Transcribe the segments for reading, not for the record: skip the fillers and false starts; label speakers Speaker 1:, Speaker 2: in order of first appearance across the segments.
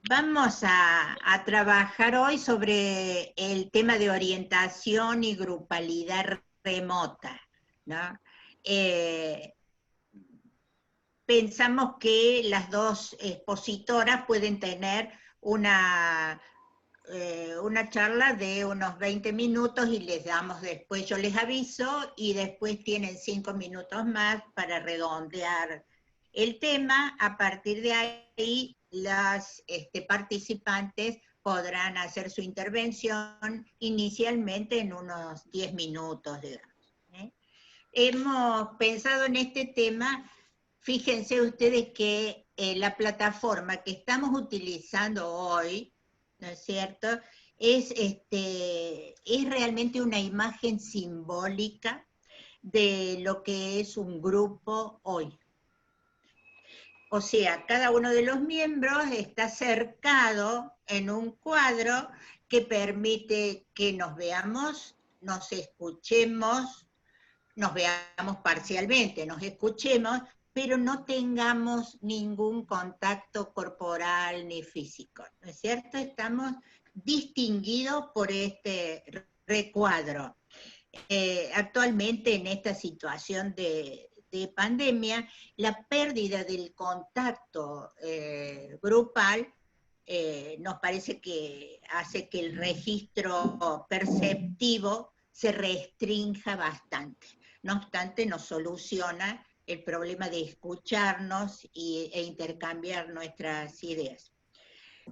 Speaker 1: Vamos a trabajar hoy sobre el tema de orientación y grupalidad remota, ¿no? Pensamos que las dos expositoras pueden tener una charla de unos 20 minutos y les damos después, yo les aviso, y después tienen 5 minutos más para redondear el tema. A partir de ahí, las participantes podrán hacer su intervención inicialmente en unos 10 minutos, digamos. Hemos pensado en este tema, fíjense ustedes que la plataforma que estamos utilizando hoy, ¿no es cierto?, es realmente una imagen simbólica de lo que es un grupo hoy. O sea, cada uno de los miembros está cercado en un cuadro que permite que nos veamos, nos escuchemos, nos veamos parcialmente, nos escuchemos, pero no tengamos ningún contacto corporal ni físico, ¿no es cierto? Estamos distinguidos por este recuadro. Actualmente en esta situación de pandemia, la pérdida del contacto grupal nos parece que hace que el registro perceptivo se restrinja bastante. No obstante, nos soluciona el problema de escucharnos e intercambiar nuestras ideas.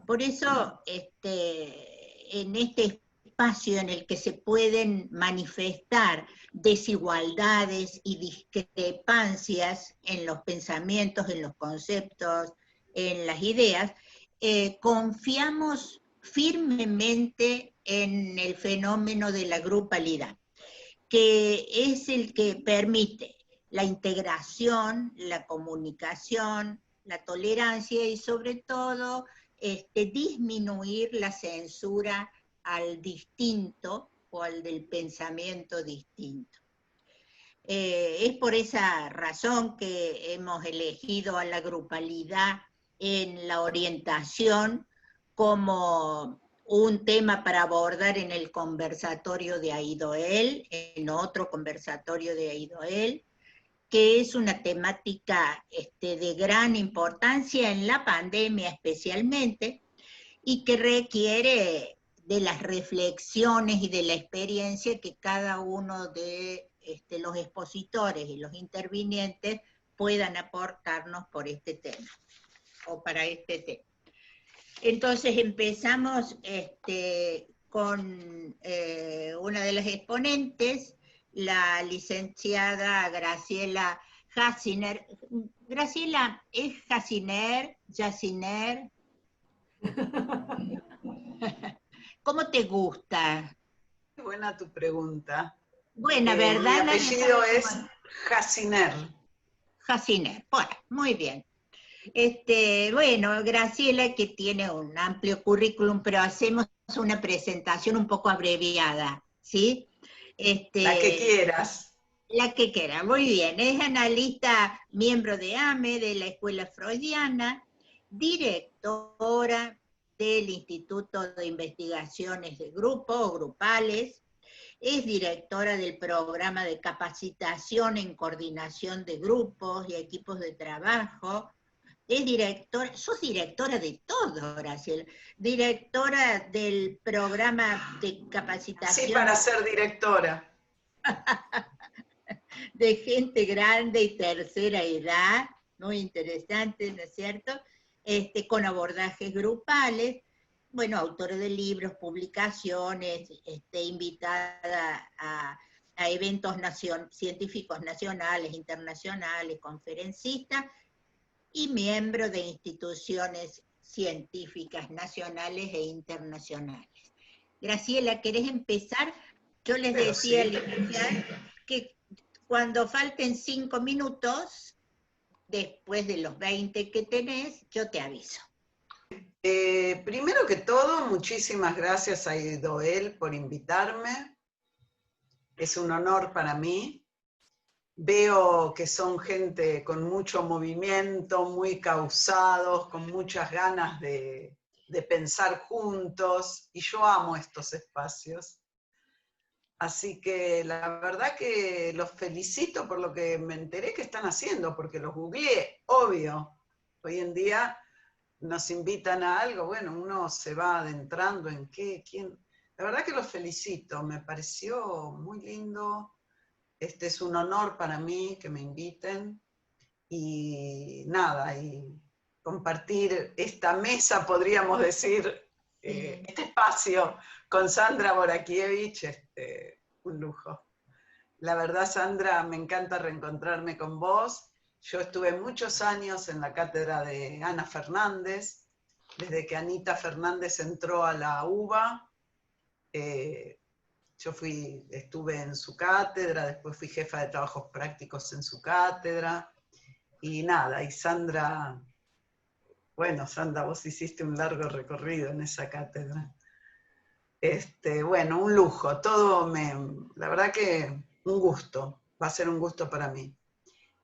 Speaker 1: Por eso, en este espacio en el que se pueden manifestar desigualdades y discrepancias en los pensamientos, en los conceptos, en las ideas, confiamos firmemente en el fenómeno de la grupalidad, que es el que permite la integración, la comunicación, la tolerancia y sobre todo disminuir la censura al distinto o al del pensamiento distinto. Es por esa razón que hemos elegido a la grupalidad en la orientación como un tema para abordar en el conversatorio de Aidoel, en otro conversatorio de Aidoel, que es una temática de gran importancia en la pandemia especialmente, y que requiere de las reflexiones y de la experiencia que cada uno de los expositores y los intervinientes puedan aportarnos por este tema, o para este tema. Entonces empezamos con una de las exponentes, la licenciada Graciela Jaciner. Graciela, ¿es Jaciner? ¿Jaciner? ¿Cómo te gusta?
Speaker 2: Qué buena tu pregunta.
Speaker 1: Buena, ¿verdad?
Speaker 2: Mi apellido es Jaciner.
Speaker 1: Jaciner, bueno, muy bien. Bueno, Graciela, que tiene un amplio currículum, pero hacemos una presentación un poco abreviada, ¿sí?
Speaker 2: La que quieras.
Speaker 1: La que quiera, muy bien. Es analista, miembro de AME, de la Escuela Freudiana, directora del Instituto de Investigaciones de Grupo o Grupales, es directora del programa de capacitación en coordinación de grupos y equipos de trabajo, es directora, sos directora de todo, Graciela, directora del programa de capacitación.
Speaker 2: Sí, para ser directora.
Speaker 1: De gente grande y tercera edad, muy interesante, ¿no es cierto? Con abordajes grupales, bueno, autora de libros, publicaciones, invitada a eventos científicos nacionales, internacionales, conferencista, y miembro de instituciones científicas nacionales e internacionales. Graciela, ¿querés empezar? Yo les decía al iniciar que cuando falten 5 minutos, después de los 20 que tenés, yo te aviso.
Speaker 2: Primero que todo, muchísimas gracias a Aidoel por invitarme. Es un honor para mí. Veo que son gente con mucho movimiento, muy causados, con muchas ganas de pensar juntos, y yo amo estos espacios. Así que la verdad que los felicito por lo que me enteré que están haciendo, porque los googleé, obvio. Hoy en día nos invitan a algo, bueno, uno se va adentrando en qué, quién. La verdad que los felicito, me pareció muy lindo. Este es un honor para mí que me inviten. Y nada, y compartir esta mesa, podríamos decir, este espacio con Sandra Borakiewicz, un lujo. La verdad, Sandra, me encanta reencontrarme con vos. Yo estuve muchos años en la cátedra de Ana Fernández, desde que Anita Fernández entró a la UBA. Yo estuve en su cátedra, después fui jefa de trabajos prácticos en su cátedra, y nada, y Sandra, bueno, Sandra, vos hiciste un largo recorrido en esa cátedra. Bueno, un lujo, la verdad que un gusto, va a ser un gusto para mí.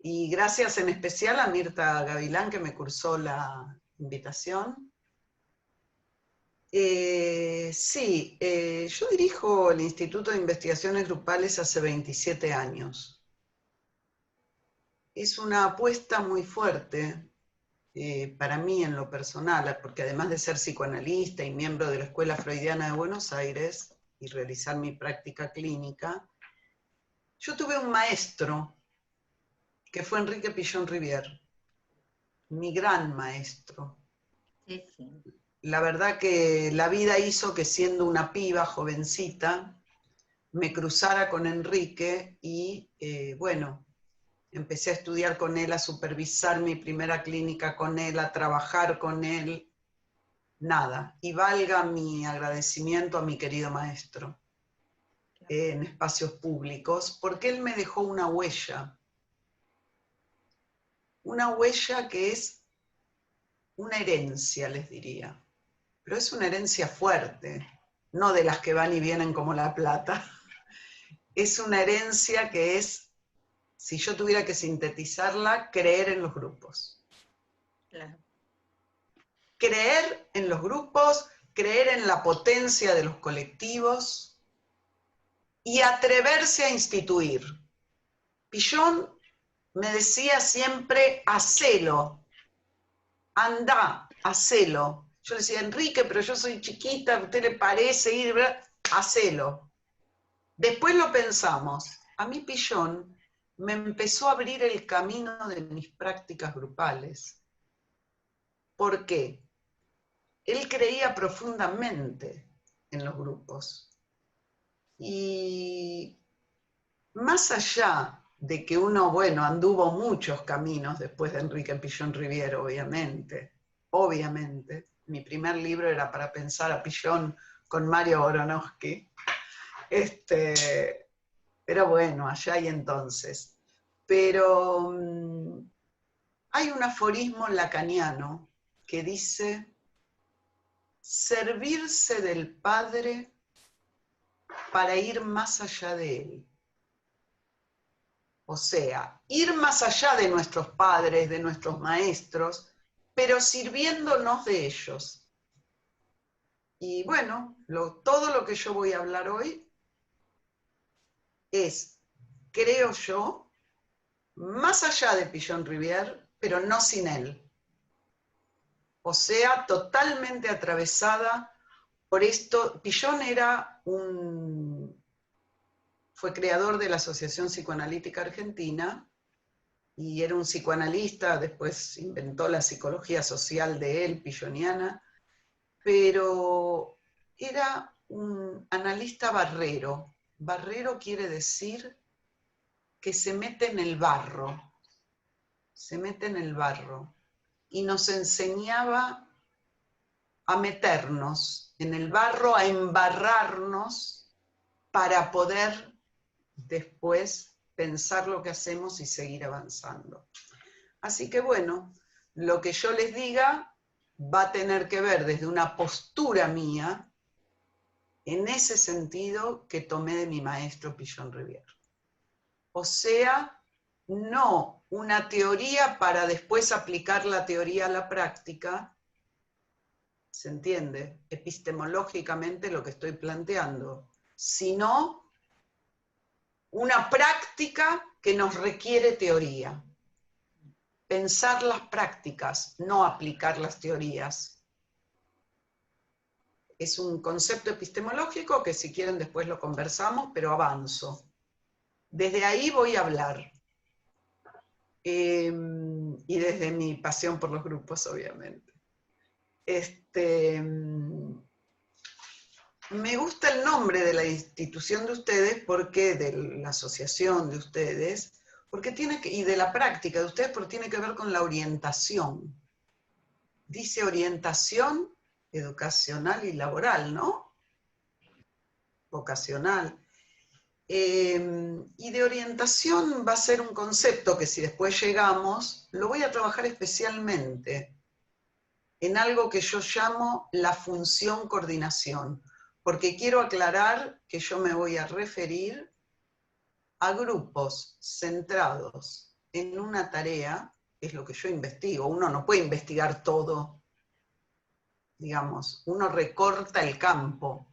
Speaker 2: Y gracias en especial a Mirta Gavilán, que me cursó la invitación. Sí, yo dirijo el Instituto de Investigaciones Grupales hace 27 años. Es una apuesta muy fuerte para mí en lo personal, porque además de ser psicoanalista y miembro de la Escuela Freudiana de Buenos Aires y realizar mi práctica clínica, yo tuve un maestro que fue Enrique Pillón Rivière, mi gran maestro.
Speaker 1: Sí, sí.
Speaker 2: La verdad que la vida hizo que, siendo una piba jovencita, me cruzara con Enrique y bueno, empecé a estudiar con él, a supervisar mi primera clínica con él, a trabajar con él. Nada, y valga mi agradecimiento a mi querido maestro en espacios públicos, porque él me dejó una huella que es una herencia, les diría, pero es una herencia fuerte, no de las que van y vienen como la plata. Es una herencia que es, si yo tuviera que sintetizarla, creer en los grupos.
Speaker 1: Claro.
Speaker 2: Creer en los grupos, creer en la potencia de los colectivos y atreverse a instituir. Pillón me decía siempre, hacelo, andá, hacelo. Yo le decía, Enrique, pero yo soy chiquita, ¿a usted le parece ir? Hacelo. Después lo pensamos. A mí Pillón me empezó a abrir el camino de mis prácticas grupales. ¿Por qué? Él creía profundamente en los grupos. Y más allá de que uno, bueno, anduvo muchos caminos después de Enrique Pillón Rivière, obviamente. Mi primer libro era Para pensar a Pillón con Mario Boronowski. Pero bueno, allá y entonces. Pero hay un aforismo lacaniano que dice: servirse del Padre para ir más allá de él. O sea, ir más allá de nuestros padres, de nuestros maestros, pero sirviéndonos de ellos. Y bueno, todo lo que yo voy a hablar hoy es, creo yo, más allá de Pillón Rivière, pero no sin él. O sea, totalmente atravesada por esto. Pillón fue creador de la Asociación Psicoanalítica Argentina y era un psicoanalista, después inventó la psicología social de él, pilloniana, pero era un analista barrero. Barrero quiere decir que se mete en el barro, y nos enseñaba a meternos en el barro, a embarrarnos para poder después pensar lo que hacemos y seguir avanzando. Así que bueno, lo que yo les diga va a tener que ver desde una postura mía, en ese sentido que tomé de mi maestro Pillón Rivière. O sea, no una teoría para después aplicar la teoría a la práctica. ¿Se entiende? Epistemológicamente lo que estoy planteando. Sino una práctica que nos requiere teoría. Pensar las prácticas, no aplicar las teorías. Es un concepto epistemológico que si quieren después lo conversamos, pero avanzo. Desde ahí voy a hablar. Y desde mi pasión por los grupos, obviamente. Me gusta el nombre de la institución de ustedes, porque de la asociación de ustedes, porque tiene que, y de la práctica de ustedes, porque tiene que ver con la orientación. Dice orientación educacional y laboral, ¿no? Vocacional. Y de orientación va a ser un concepto que si después llegamos, lo voy a trabajar especialmente en algo que yo llamo la función coordinación, porque quiero aclarar que yo me voy a referir a grupos centrados en una tarea, es lo que yo investigo. Uno no puede investigar todo, digamos, uno recorta el campo.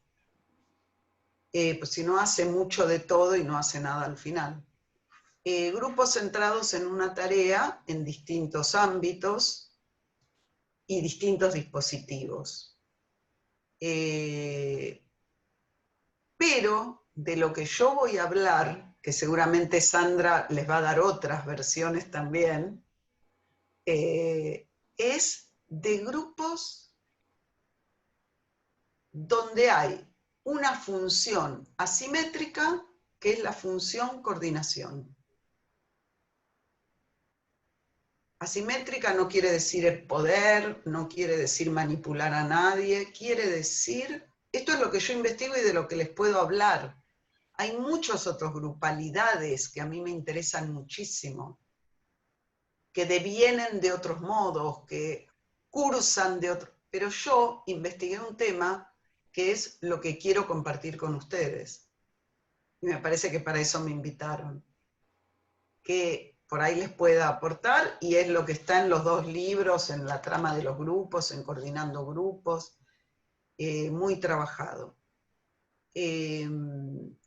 Speaker 2: Pues si no hace mucho de todo y no hace nada al final. Grupos centrados en una tarea en distintos ámbitos y distintos dispositivos. Pero de lo que yo voy a hablar, que seguramente Sandra les va a dar otras versiones también, es de grupos donde hay una función asimétrica, que es la función coordinación. Asimétrica no quiere decir el poder, no quiere decir manipular a nadie, quiere decir, esto es lo que yo investigo y de lo que les puedo hablar. Hay muchos otros grupalidades que a mí me interesan muchísimo, que devienen de otros modos, que cursan de otros, pero yo investigué un tema que es lo que quiero compartir con ustedes. Y me parece que para eso me invitaron. Que por ahí les pueda aportar, y es lo que está en los dos libros, en la trama de los grupos, en Coordinando Grupos, muy trabajado. Bien.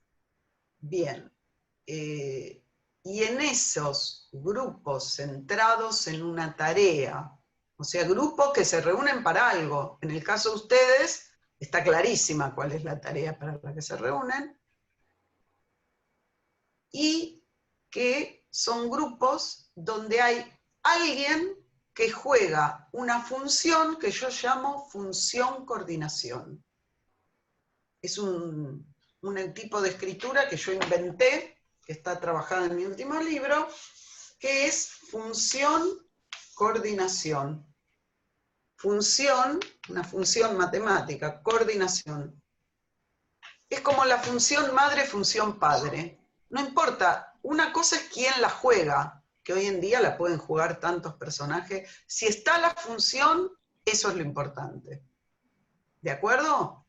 Speaker 2: Y en esos grupos centrados en una tarea, o sea, grupos que se reúnen para algo. En el caso de ustedes, está clarísima cuál es la tarea para la que se reúnen, y que son grupos donde hay alguien que juega una función que yo llamo función coordinación. Es un tipo de escritura que yo inventé, que está trabajada en mi último libro, que es función coordinación. Función, una función matemática, coordinación. Es como la función madre, función padre. No importa, una cosa es quién la juega, que hoy en día la pueden jugar tantos personajes. Si está la función, eso es lo importante. ¿De acuerdo?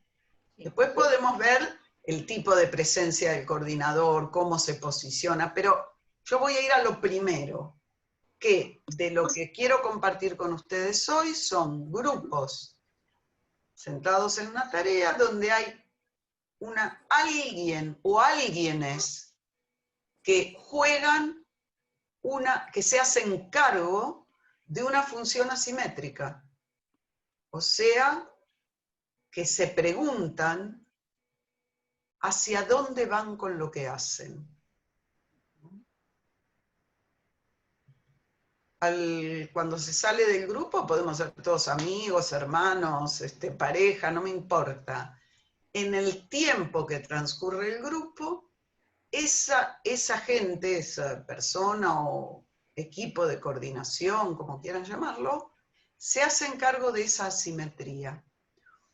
Speaker 2: Después podemos ver el tipo de presencia del coordinador, cómo se posiciona, pero yo voy a ir a lo primero, que de lo que quiero compartir con ustedes hoy son grupos sentados en una tarea donde hay alguien o alguienes que juegan que se hacen cargo de una función asimétrica. O sea, que se preguntan hacia dónde van con lo que hacen. Cuando se sale del grupo podemos ser todos amigos, hermanos, pareja, no me importa. En el tiempo que transcurre el grupo, esa gente, esa persona o equipo de coordinación, como quieran llamarlo, se hacen cargo de esa asimetría.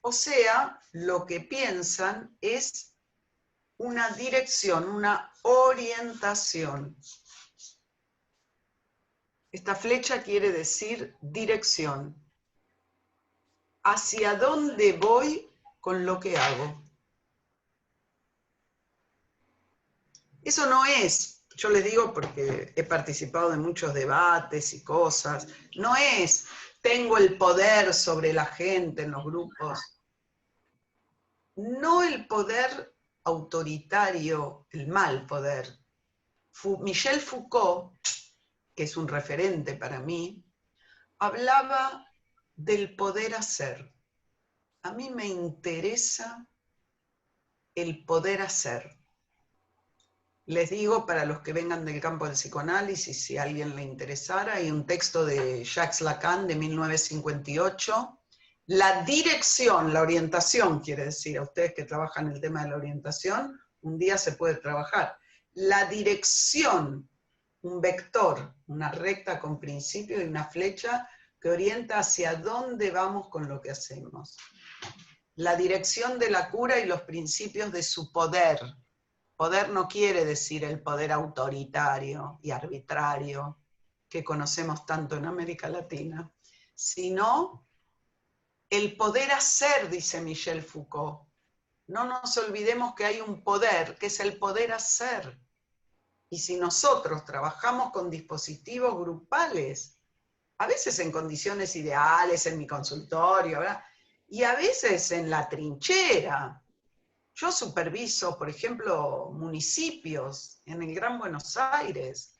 Speaker 2: O sea, lo que piensan es una dirección, una orientación. Esta flecha quiere decir dirección. ¿Hacia dónde voy con lo que hago? Eso no es yo les digo porque he participado de muchos debates y cosas, no es tengo el poder sobre la gente en los grupos, no el poder autoritario, el mal poder. Michel Foucault, que es un referente para mí, hablaba del poder hacer. A mí me interesa el poder hacer. Les digo, para los que vengan del campo del psicoanálisis, si a alguien le interesara, hay un texto de Jacques Lacan de 1958. La dirección, la orientación, quiere decir, a ustedes que trabajan el tema de la orientación, un día se puede trabajar. La dirección, un vector, una recta con principio y una flecha que orienta hacia dónde vamos con lo que hacemos. La dirección de la cura y los principios de su poder. Poder no quiere decir el poder autoritario y arbitrario que conocemos tanto en América Latina, sino el poder hacer, dice Michel Foucault. No nos olvidemos que hay un poder, que es el poder hacer. Y si nosotros trabajamos con dispositivos grupales, a veces en condiciones ideales, en mi consultorio, ¿verdad? Y a veces en la trinchera. Yo superviso, por ejemplo, municipios en el Gran Buenos Aires,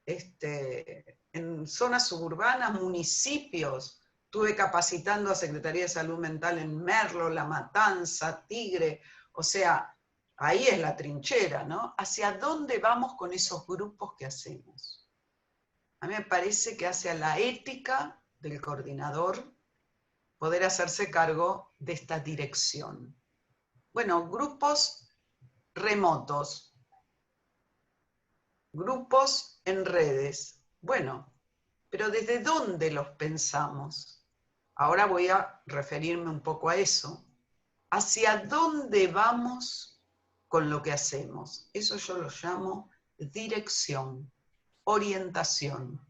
Speaker 2: en zonas suburbanas, municipios. Estuve capacitando a Secretaría de Salud Mental en Merlo, La Matanza, Tigre. O sea, ahí es la trinchera, ¿no? ¿Hacia dónde vamos con esos grupos que hacemos? A mí me parece que hacia la ética del coordinador poder hacerse cargo de esta dirección. Bueno, grupos remotos, grupos en redes. Bueno, pero ¿desde dónde los pensamos? Ahora voy a referirme un poco a eso. ¿Hacia dónde vamos con lo que hacemos? Eso yo lo llamo dirección, orientación.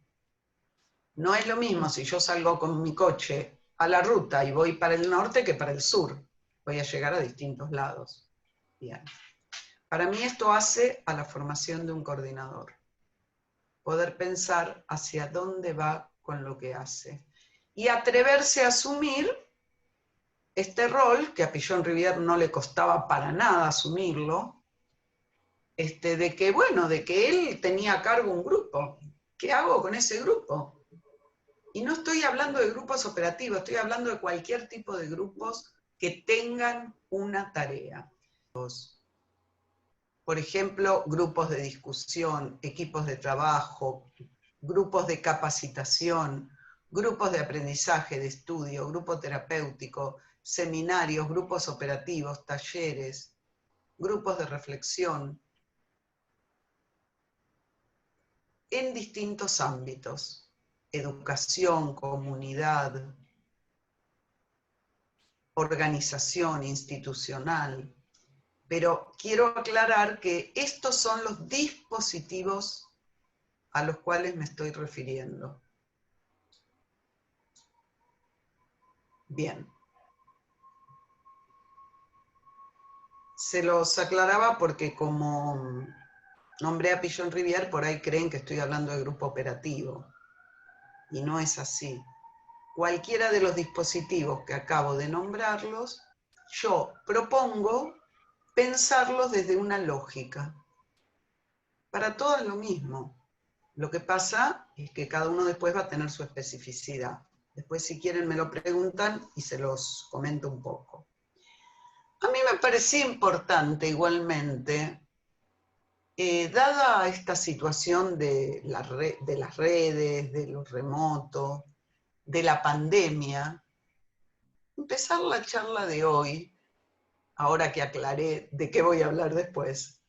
Speaker 2: No es lo mismo si yo salgo con mi coche a la ruta y voy para el norte que para el sur. Voy a llegar a distintos lados. Bien. Para mí esto hace a la formación de un coordinador. Poder pensar hacia dónde va con lo que hace. Y atreverse a asumir este rol, que a Pillon Rivière no le costaba para nada asumirlo, de que, bueno, de que él tenía a cargo un grupo. ¿Qué hago con ese grupo? Y no estoy hablando de grupos operativos, estoy hablando de cualquier tipo de grupos que tengan una tarea. Por ejemplo, grupos de discusión, equipos de trabajo, grupos de capacitación, grupos de aprendizaje, de estudio, grupo terapéutico, seminarios, grupos operativos, talleres, grupos de reflexión, en distintos ámbitos: educación, comunidad, organización institucional. Pero quiero aclarar que estos son los dispositivos a los cuales me estoy refiriendo. Bien. Se los aclaraba porque como nombré a Pillon Rivière, por ahí creen que estoy hablando de grupo operativo. Y no es así. Cualquiera de los dispositivos que acabo de nombrarlos, yo propongo pensarlos desde una lógica. Para todos es lo mismo. Lo que pasa es que cada uno después va a tener su especificidad. Después, si quieren, me lo preguntan y se los comento un poco. A mí me parecía importante igualmente, dada esta situación de las redes, de lo remoto, de la pandemia, empezar la charla de hoy, ahora que aclaré de qué voy a hablar después,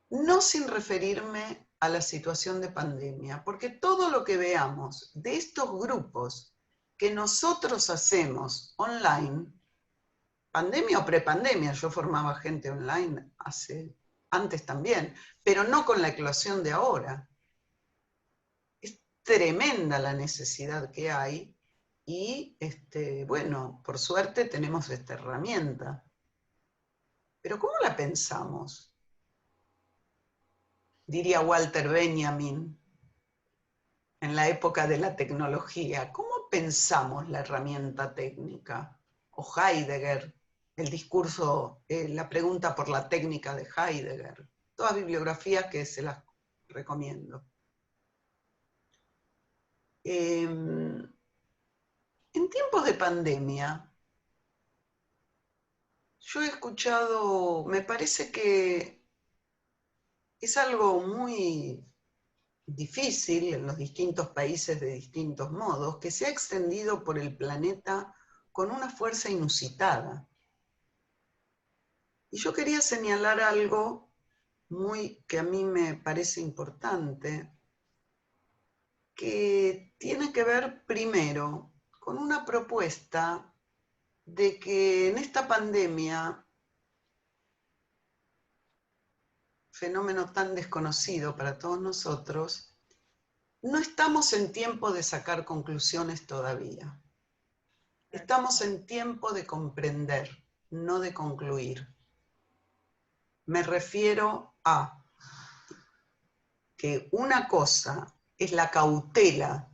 Speaker 2: no sin referirme a la situación de pandemia, porque todo lo que veamos de estos grupos que nosotros hacemos online, pandemia o prepandemia, yo formaba gente online antes también, pero no con la eclosión de ahora. Es tremenda la necesidad que hay y, bueno, por suerte tenemos esta herramienta. Pero ¿cómo la pensamos? diría Walter Benjamin, en la época de la tecnología, ¿cómo pensamos la herramienta técnica? O Heidegger, el discurso, la pregunta por la técnica de Heidegger. Todas bibliografías que se las recomiendo. En tiempos de pandemia, yo he escuchado, me parece que es algo muy difícil en los distintos países de distintos modos, que se ha extendido por el planeta con una fuerza inusitada. Y yo quería señalar algo que a mí me parece importante, que tiene que ver primero con una propuesta de que en esta pandemia, fenómeno tan desconocido para todos nosotros, no estamos en tiempo de sacar conclusiones todavía. Estamos en tiempo de comprender, no de concluir. Me refiero a que una cosa es la cautela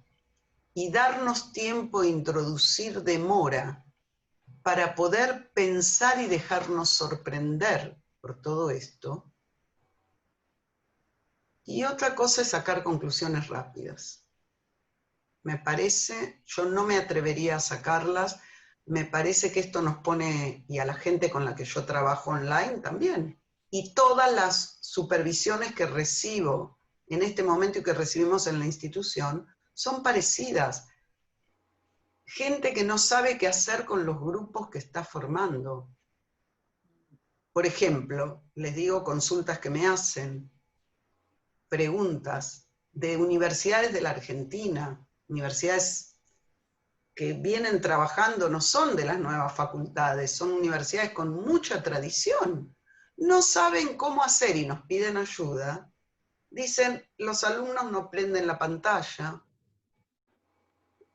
Speaker 2: y darnos tiempo de introducir demora para poder pensar y dejarnos sorprender por todo esto. Y otra cosa es sacar conclusiones rápidas. Me parece, yo no me atrevería a sacarlas, me parece que esto nos pone, y a la gente con la que yo trabajo online también, y todas las supervisiones que recibo en este momento y que recibimos en la institución, son parecidas. Gente que no sabe qué hacer con los grupos que está formando. Por ejemplo, les digo consultas que me hacen, preguntas de universidades de la Argentina, universidades que vienen trabajando, no son de las nuevas facultades, son universidades con mucha tradición. No saben cómo hacer y nos piden ayuda. Dicen, los alumnos no prenden la pantalla,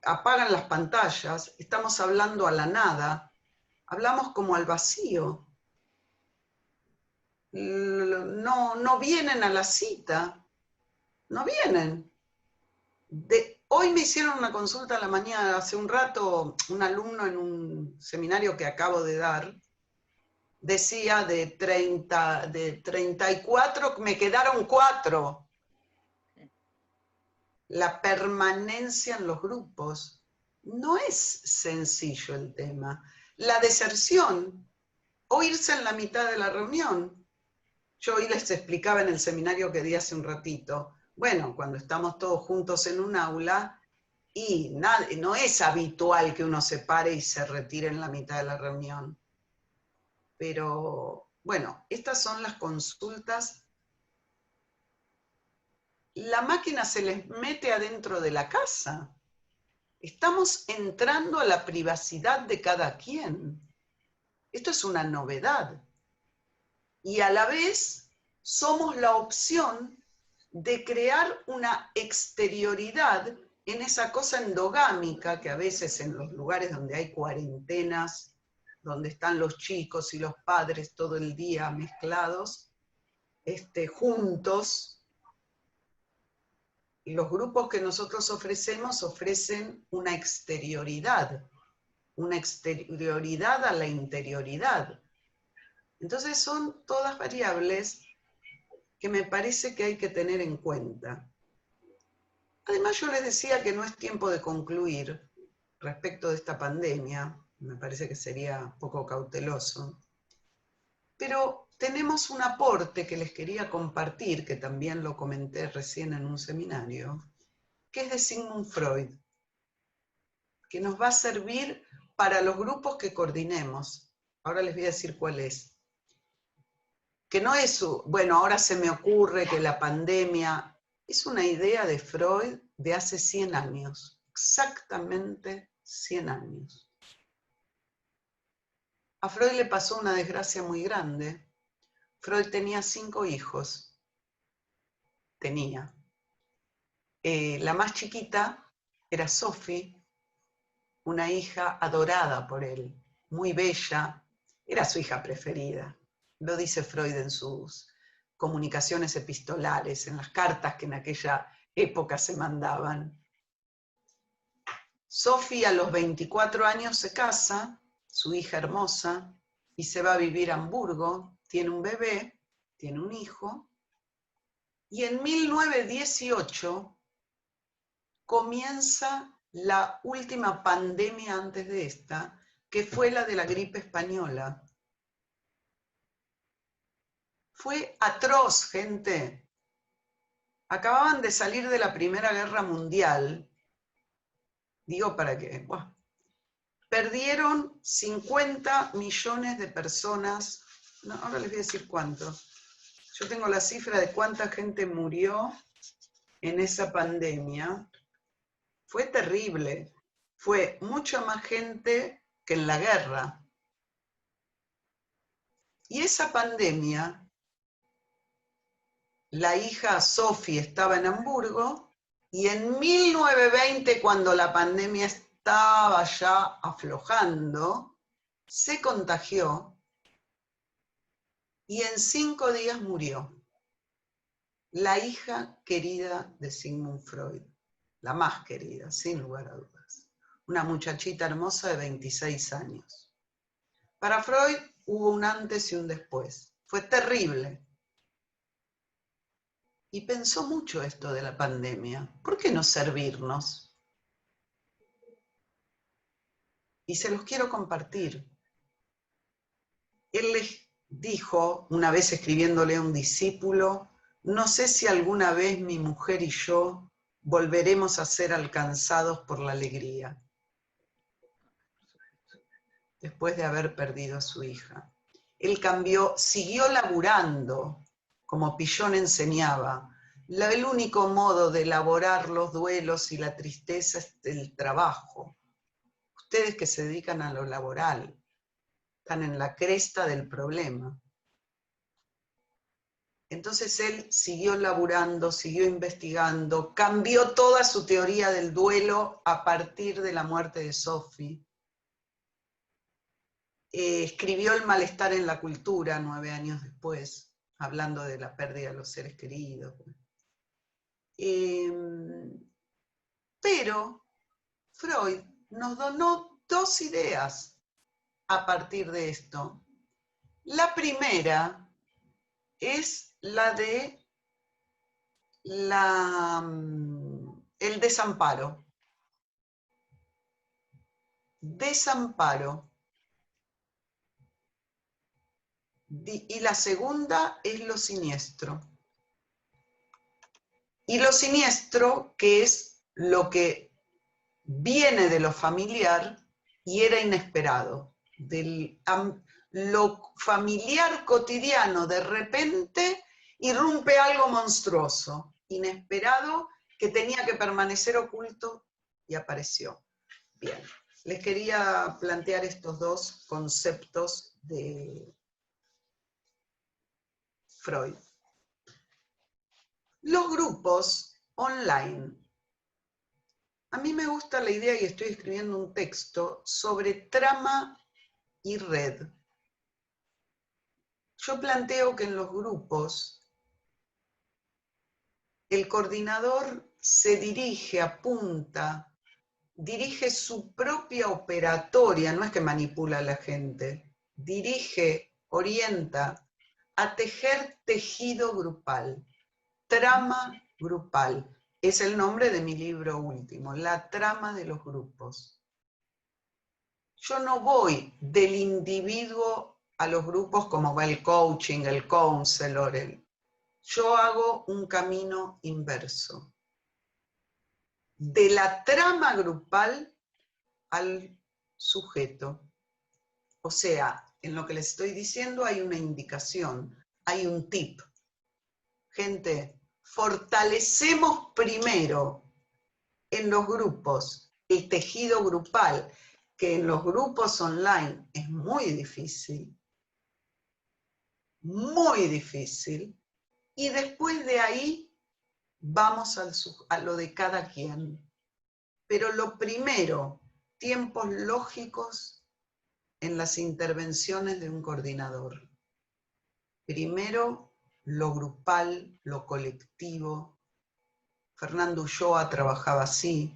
Speaker 2: apagan las pantallas, estamos hablando a la nada, hablamos como al vacío. No vienen a la cita, no vienen. Hoy me hicieron una consulta a la mañana, hace un rato, un alumno en un seminario que acabo de dar, decía de 34, me quedaron 4. La permanencia en los grupos. No es sencillo el tema. La deserción, o irse en la mitad de la reunión. Yo hoy les explicaba en el seminario que di hace un ratito, bueno, cuando estamos todos juntos en un aula, y no es habitual que uno se pare y se retire en la mitad de la reunión. Pero, bueno, estas son las consultas. La máquina se les mete adentro de la casa. Estamos entrando a la privacidad de cada quien. Esto es una novedad. Y a la vez somos la opción de crear una exterioridad en esa cosa endogámica que a veces en los lugares donde hay cuarentenas, donde están los chicos y los padres todo el día mezclados, juntos, los grupos que nosotros ofrecemos ofrecen una exterioridad a la interioridad. Entonces son todas variables que me parece que hay que tener en cuenta. Además yo les decía que no es tiempo de concluir respecto de esta pandemia, me parece que sería poco cauteloso, pero tenemos un aporte que les quería compartir, que también lo comenté recién en un seminario, que es de Sigmund Freud, que nos va a servir para los grupos que coordinemos. Ahora les voy a decir cuál es. Que no es, bueno, ahora se me ocurre que la pandemia es una idea de Freud de hace 100 años, exactamente 100 años. A Freud le pasó una desgracia muy grande. Freud tenía 5 hijos. Tenía. La más chiquita era Sophie, una hija adorada por él, muy bella, era su hija preferida. Lo dice Freud en sus comunicaciones epistolares, en las cartas que en aquella época se mandaban. Sofía a los 24 años se casa, su hija hermosa, y se va a vivir a Hamburgo, tiene un bebé, tiene un hijo, y en 1918 comienza la última pandemia antes de esta, que fue la de la gripe española. Fue atroz, gente. Acababan de salir de la Primera Guerra Mundial. Digo para qué. Bueno, perdieron 50 millones de personas. No, ahora les voy a decir cuánto. Yo tengo la cifra de cuánta gente murió en esa pandemia. Fue terrible. Fue mucha más gente que en la guerra. Y esa pandemia, la hija Sophie estaba en Hamburgo, y en 1920, cuando la pandemia estaba ya aflojando, se contagió y en 5 días murió. La hija querida de Sigmund Freud, la más querida, sin lugar a dudas. Una muchachita hermosa de 26 años. Para Freud hubo un antes y un después. Fue terrible. Y pensó mucho esto de la pandemia. ¿Por qué no servirnos? Y se los quiero compartir. Él les dijo, una vez escribiéndole a un discípulo, no sé si alguna vez mi mujer y yo volveremos a ser alcanzados por la alegría, después de haber perdido a su hija. Él siguió laburando, como Pillon enseñaba. El único modo de elaborar los duelos y la tristeza es el trabajo. Ustedes que se dedican a lo laboral, están en la cresta del problema. Entonces él siguió laburando, siguió investigando, cambió toda su teoría del duelo a partir de la muerte de Sophie. Escribió El malestar en la cultura 9 años después, hablando de la pérdida de los seres queridos. Pero Freud nos donó 2 ideas a partir de esto. La primera es la de el desamparo. Desamparo. Y la segunda es lo siniestro. Y lo siniestro, que es lo que viene de lo familiar y era inesperado. Lo familiar cotidiano, de repente irrumpe algo monstruoso, inesperado, que tenía que permanecer oculto y apareció. Bien, les quería plantear estos 2 conceptos de Freud. Los grupos online. A mí me gusta la idea, y estoy escribiendo un texto, sobre trama y red. Yo planteo que en los grupos el coordinador se dirige, apunta, dirige su propia operatoria, no es que manipula a la gente, dirige, orienta a tejer tejido grupal, trama grupal. Es el nombre de mi libro último, La trama de los grupos. Yo no voy del individuo a los grupos como va el coaching, el counselor. Yo hago un camino inverso. De la trama grupal al sujeto. O sea, en lo que les estoy diciendo hay una indicación, hay un tip. Gente, fortalecemos primero en los grupos el tejido grupal, que en los grupos online es muy difícil, y después de ahí vamos a lo de cada quien. Pero lo primero, tiempos lógicos en las intervenciones de un coordinador. Primero, lo grupal, lo colectivo. Fernando Ulloa trabajaba así,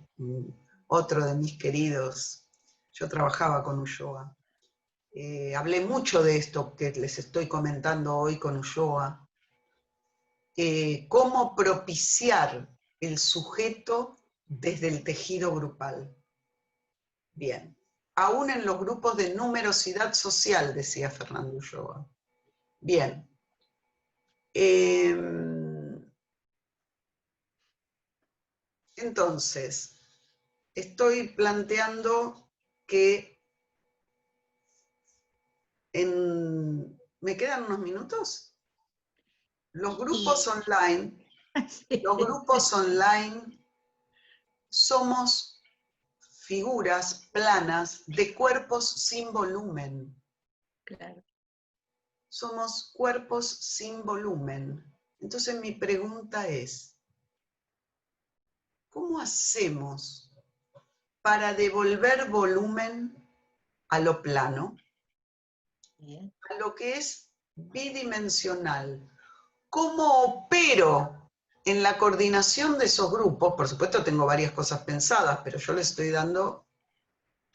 Speaker 2: otro de mis queridos. Yo trabajaba con Ulloa. Hablé mucho de esto que les estoy comentando hoy con Ulloa. Cómo propiciar el sujeto desde el tejido grupal. Bien. Aún en los grupos de numerosidad social, decía Fernando Ulloa. Bien. Entonces, estoy planteando que ¿me quedan unos minutos? Los grupos online, somos figuras planas de cuerpos sin volumen.
Speaker 1: Claro.
Speaker 2: Somos cuerpos sin volumen. Entonces mi pregunta es, ¿cómo hacemos para devolver volumen a lo plano?
Speaker 1: Bien.
Speaker 2: A lo que es bidimensional. ¿Cómo opero en la coordinación de esos grupos? Por supuesto tengo varias cosas pensadas, pero yo les estoy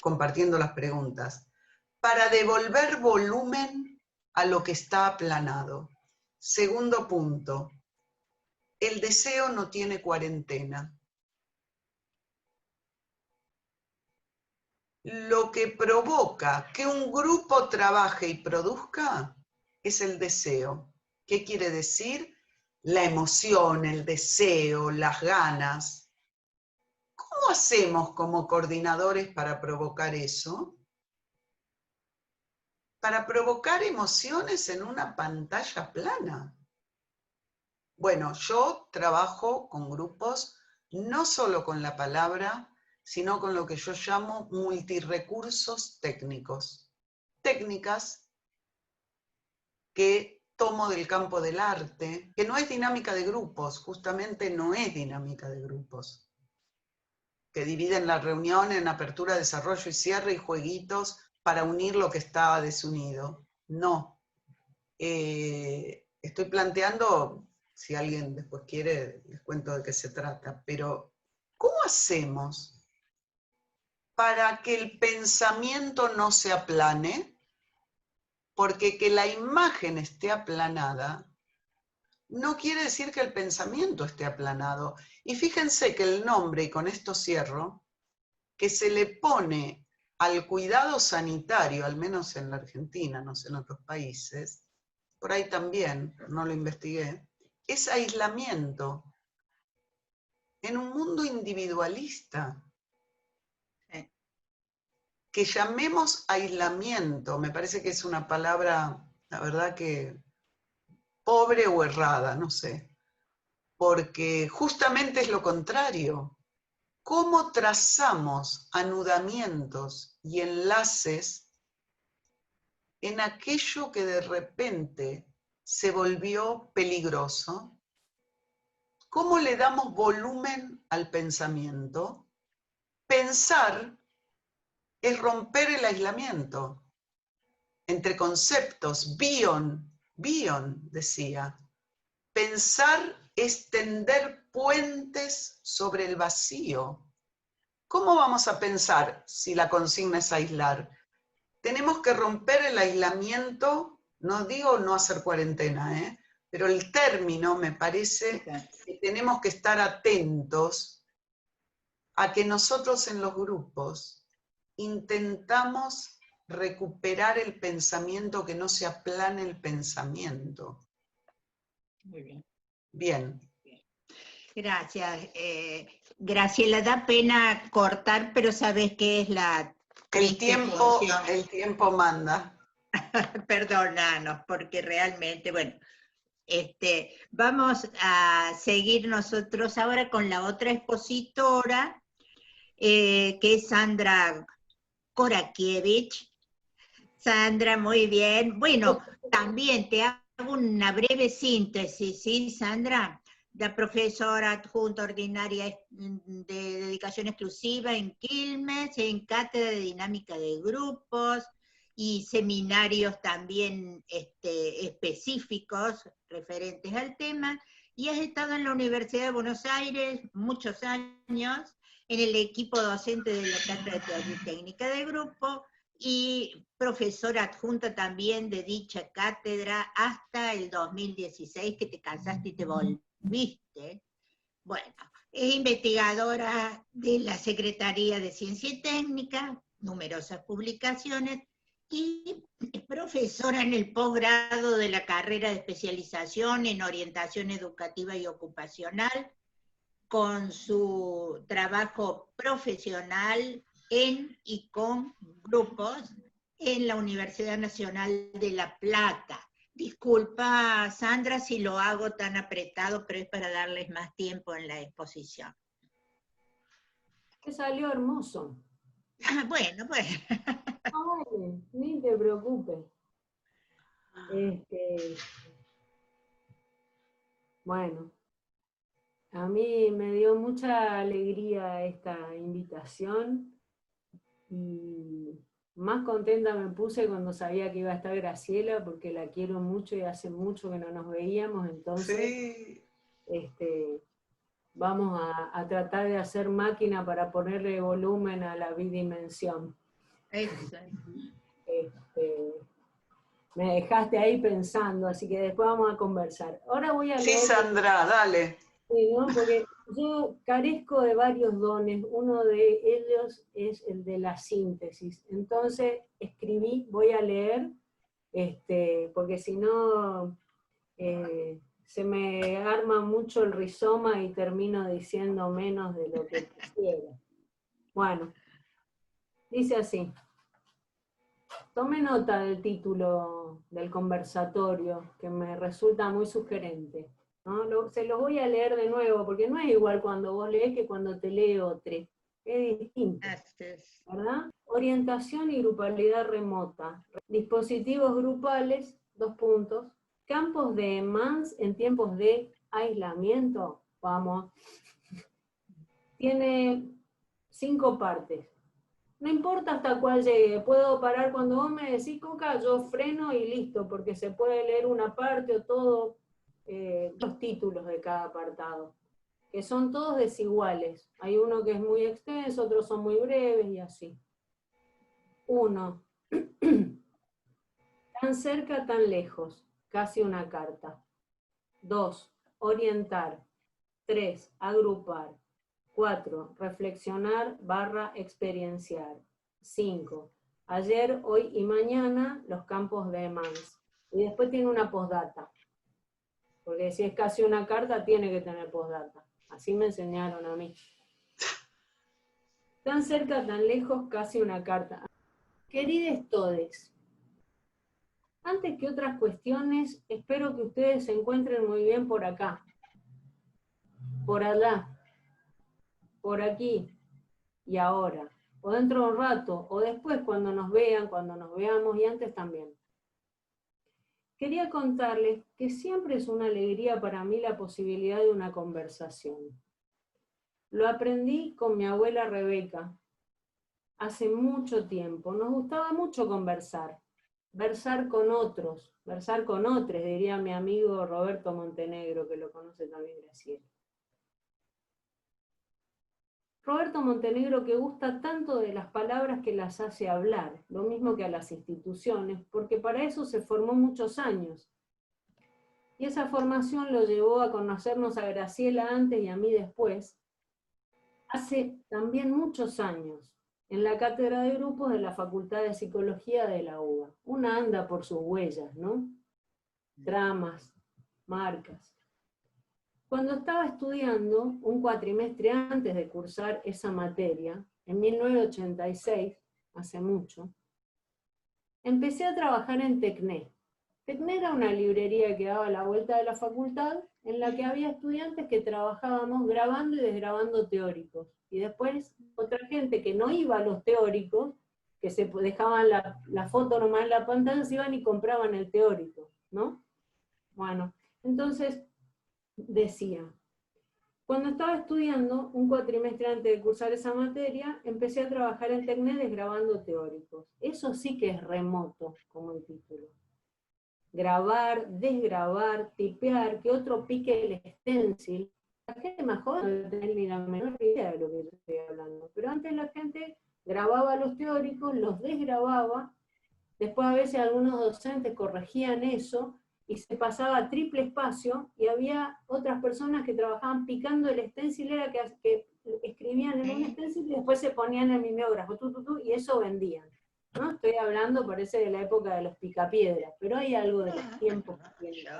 Speaker 2: compartiendo las preguntas. Para devolver volumen a lo que está aplanado. Segundo punto, el deseo no tiene cuarentena. Lo que provoca que un grupo trabaje y produzca es el deseo. ¿Qué quiere decir? La emoción, el deseo, las ganas. ¿Cómo hacemos como coordinadores para provocar eso? Para provocar emociones en una pantalla plana. Bueno, yo trabajo con grupos, no solo con la palabra, sino con lo que yo llamo multirrecursos técnicos. Técnicas que tomo del campo del arte, que no es dinámica de grupos, justamente no es dinámica de grupos, que dividen la reunión en apertura, desarrollo y cierre y jueguitos para unir lo que estaba desunido. No. Estoy planteando, si alguien después quiere, les cuento de qué se trata, pero ¿cómo hacemos para que el pensamiento no se aplane? Porque que la imagen esté aplanada no quiere decir que el pensamiento esté aplanado. Y fíjense que el nombre, y con esto cierro, que se le pone al cuidado sanitario, al menos en la Argentina, no sé en otros países, por ahí también, no lo investigué, es aislamiento. En un mundo individualista, que llamemos aislamiento, me parece que es una palabra, la verdad que pobre o errada, no sé, porque justamente es lo contrario. ¿Cómo trazamos anudamientos y enlaces en aquello que de repente se volvió peligroso? ¿Cómo le damos volumen al pensamiento? Pensar es romper el aislamiento entre conceptos. Bion decía, pensar es tender puentes sobre el vacío. ¿Cómo vamos a pensar si la consigna es aislar? Tenemos que romper el aislamiento, no digo no hacer cuarentena, pero el término me parece que tenemos que estar atentos a que nosotros en los grupos intentamos recuperar el pensamiento, que no se aplane el pensamiento.
Speaker 1: Muy bien.
Speaker 2: Bien.
Speaker 1: Gracias. Graciela, da pena cortar, pero sabes que es la triste función.
Speaker 2: El tiempo manda.
Speaker 1: Perdónanos, porque realmente, bueno, vamos a seguir nosotros ahora con la otra expositora, que es Sandra Korakiewicz. Sandra, muy bien. Bueno, también te hago una breve síntesis, ¿sí, Sandra? La profesora adjunta ordinaria de dedicación exclusiva en Quilmes, en cátedra de dinámica de grupos, y seminarios también específicos referentes al tema, y has estado en la Universidad de Buenos Aires muchos años, en el equipo docente de la Cátedra de Teoría y Técnica de Grupo, y profesora adjunta también de dicha cátedra hasta el 2016, que te casaste y te volviste. Bueno, es investigadora de la Secretaría de Ciencia y Técnica, numerosas publicaciones, y es profesora en el posgrado de la carrera de especialización en orientación educativa y ocupacional, con su trabajo profesional en y con grupos en la Universidad Nacional de La Plata. Disculpa, Sandra, si lo hago tan apretado, pero es para darles más tiempo en la exposición.
Speaker 3: Que salió hermoso.
Speaker 1: Bueno, pues.
Speaker 3: Ay, ni te preocupes. Bueno, a mí me dio mucha alegría esta invitación y más contenta me puse cuando sabía que iba a estar Graciela, porque la quiero mucho y hace mucho que no nos veíamos, entonces
Speaker 2: Sí.
Speaker 3: Vamos a tratar de hacer máquina para ponerle volumen a la bidimensión.
Speaker 1: Eso.
Speaker 3: Me dejaste ahí pensando, así que después vamos a conversar. Ahora voy a leer.
Speaker 2: Sí, Sandra, dale.
Speaker 3: Sí, ¿no? Porque yo carezco de varios dones, uno de ellos es el de la síntesis. Entonces escribí, voy a leer, porque si no se me arma mucho el rizoma y termino diciendo menos de lo que quisiera. Bueno, dice así. Tome nota del título del conversatorio, que me resulta muy sugerente, ¿no? Se los voy a leer de nuevo, porque no es igual cuando vos lees que cuando te lee otro. Es distinto, ¿verdad? Orientación y grupalidad remota. Dispositivos grupales, 2 puntos. Campos de EMANS en tiempos de aislamiento. Vamos. Tiene 5 partes. No importa hasta cuál llegue, puedo parar cuando vos me decís, Coca, yo freno y listo, porque se puede leer una parte o todo, los títulos de cada apartado, que son todos desiguales. Hay uno que es muy extenso, otros son muy breves y así. 1. Tan cerca, tan lejos, casi una carta. 2. Orientar. 3. Agrupar. 4. Reflexionar / experienciar. 5. Ayer, hoy y mañana, los campos de EMANS. Y después tiene una postdata. Porque si es casi una carta, tiene que tener postdata. Así me enseñaron a mí. Tan cerca, tan lejos, casi una carta. Querides todes, antes que otras cuestiones, espero que ustedes se encuentren muy bien por acá, por allá, por aquí y ahora, o dentro de un rato, o después cuando nos vean, cuando nos veamos, y antes también. Quería contarles que siempre es una alegría para mí la posibilidad de una conversación. Lo aprendí con mi abuela Rebeca hace mucho tiempo. Nos gustaba mucho conversar, versar con otros, versar con otros, diría mi amigo Roberto Montenegro, que lo conoce también Graciela. Roberto Montenegro, que gusta tanto de las palabras que las hace hablar, lo mismo que a las instituciones, porque para eso se formó muchos años. Y esa formación lo llevó a conocernos a Graciela antes y a mí después, hace también muchos años, en la Cátedra de Grupos de la Facultad de Psicología de la UBA. Una anda por sus huellas, ¿no? Tramas, marcas. Cuando estaba estudiando, un cuatrimestre antes de cursar esa materia, en 1986, hace mucho, empecé a trabajar en Tecné. Tecné era una librería que daba a la vuelta de la facultad, en la que había estudiantes que trabajábamos grabando y desgrabando teóricos. Y después otra gente que no iba a los teóricos, que se dejaban la foto nomás en la pantalla, se iban y compraban el teórico, ¿no? Bueno, entonces decía, Cuando estaba estudiando, un cuatrimestre antes de cursar esa materia, empecé a trabajar en Tecnet desgrabando teóricos. Eso sí que es remoto, como el título. Grabar, desgrabar, tipear, que otro pique el stencil. La gente más joven no tiene ni la menor idea de lo que yo estoy hablando. Pero antes la gente grababa los teóricos, los desgrababa, después a veces algunos docentes corregían eso, y se pasaba a triple espacio, y había otras personas que trabajaban picando el stencil, era que escribían en un stencil y después se ponían el mimeógrafo, y eso vendían. ¿No? Estoy hablando, parece, de la época de los picapiedras, pero hay algo de los tiempos que tienen,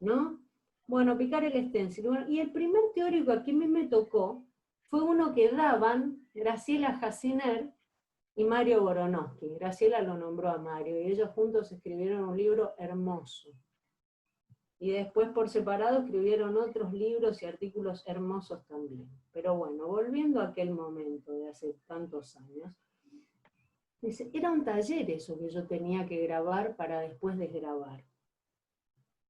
Speaker 3: ¿no? Bueno, picar el stencil. Bueno, y el primer teórico que a mí me tocó fue uno que daban Graciela Jaciner y Mario Boronowski. Graciela lo nombró a Mario, y ellos juntos escribieron un libro hermoso. Y después por separado escribieron otros libros y artículos hermosos también. Pero bueno, volviendo a aquel momento de hace tantos años, era un taller eso que yo tenía que grabar para después desgrabar.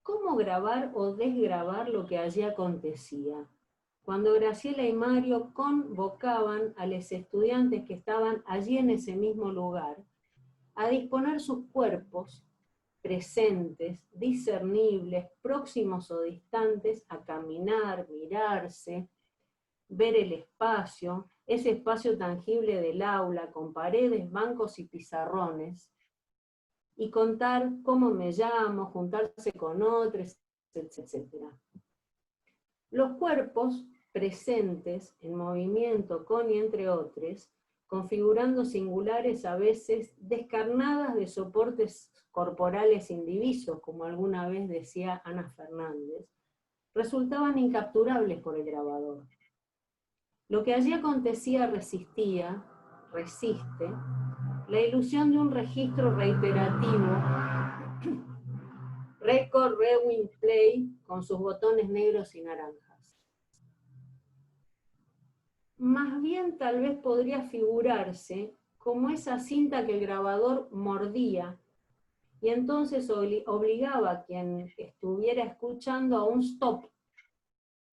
Speaker 3: ¿Cómo grabar o desgrabar lo que allí acontecía? Cuando Graciela y Mario convocaban a los estudiantes que estaban allí en ese mismo lugar a disponer sus cuerpos presentes, discernibles, próximos o distantes, a caminar, mirarse, ver el espacio, ese espacio tangible del aula con paredes, bancos y pizarrones, y contar cómo me llamo, juntarse con otros, etc. Los cuerpos presentes en movimiento con y entre otros, configurando singulares a veces descarnadas de soportes corporales indivisos, como alguna vez decía Ana Fernández, resultaban incapturables por el grabador. Lo que allí acontecía resistía, resiste, la ilusión de un registro reiterativo, record, rewind, play, con sus botones negros y naranjas. Más bien tal vez podría figurarse como esa cinta que el grabador mordía, y entonces obligaba a quien estuviera escuchando a un stop,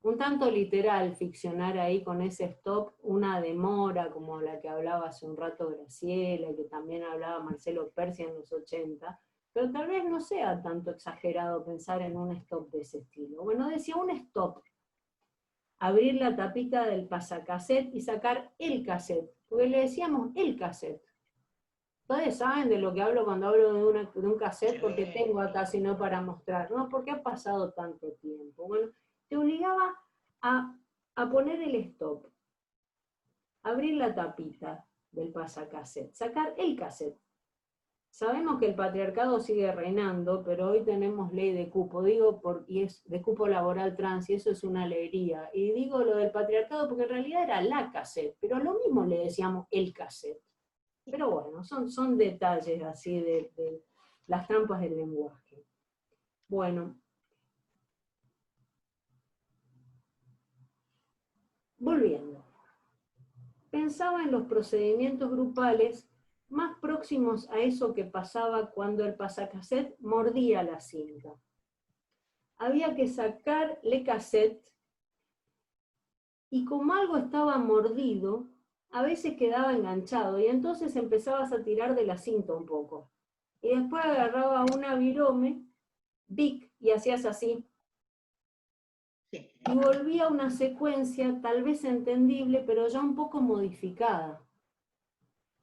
Speaker 3: un tanto literal ficcionar ahí con ese stop, una demora como la que hablaba hace un rato Graciela, y que también hablaba Marcelo Persia en los 80, pero tal vez no sea tanto exagerado pensar en un stop de ese estilo. Bueno, decía un stop, abrir la tapita del pasacassette y sacar el cassette, porque le decíamos el cassette. Ustedes saben de lo que hablo cuando hablo de un cassette, porque tengo acá, sino para mostrar, ¿no? Porque ha pasado tanto tiempo. Bueno, te obligaba a poner el stop, abrir la tapita del pasacassette, sacar el cassette. Sabemos que el patriarcado sigue reinando, pero hoy tenemos ley de cupo, y es de cupo laboral trans, y eso es una alegría. Y digo lo del patriarcado porque en realidad era la cassette, pero a lo mismo le decíamos el cassette. Pero bueno, son detalles así de las trampas del lenguaje. Bueno. Volviendo. Pensaba en los procedimientos grupales más próximos a eso que pasaba cuando el pasacassette mordía la cinta. Había que sacarle cassette, y como algo estaba mordido, a veces quedaba enganchado, y entonces empezabas a tirar de la cinta un poco. Y después agarraba una virome, Bic, y hacías así. Y volvía a una secuencia tal vez entendible, pero ya un poco modificada.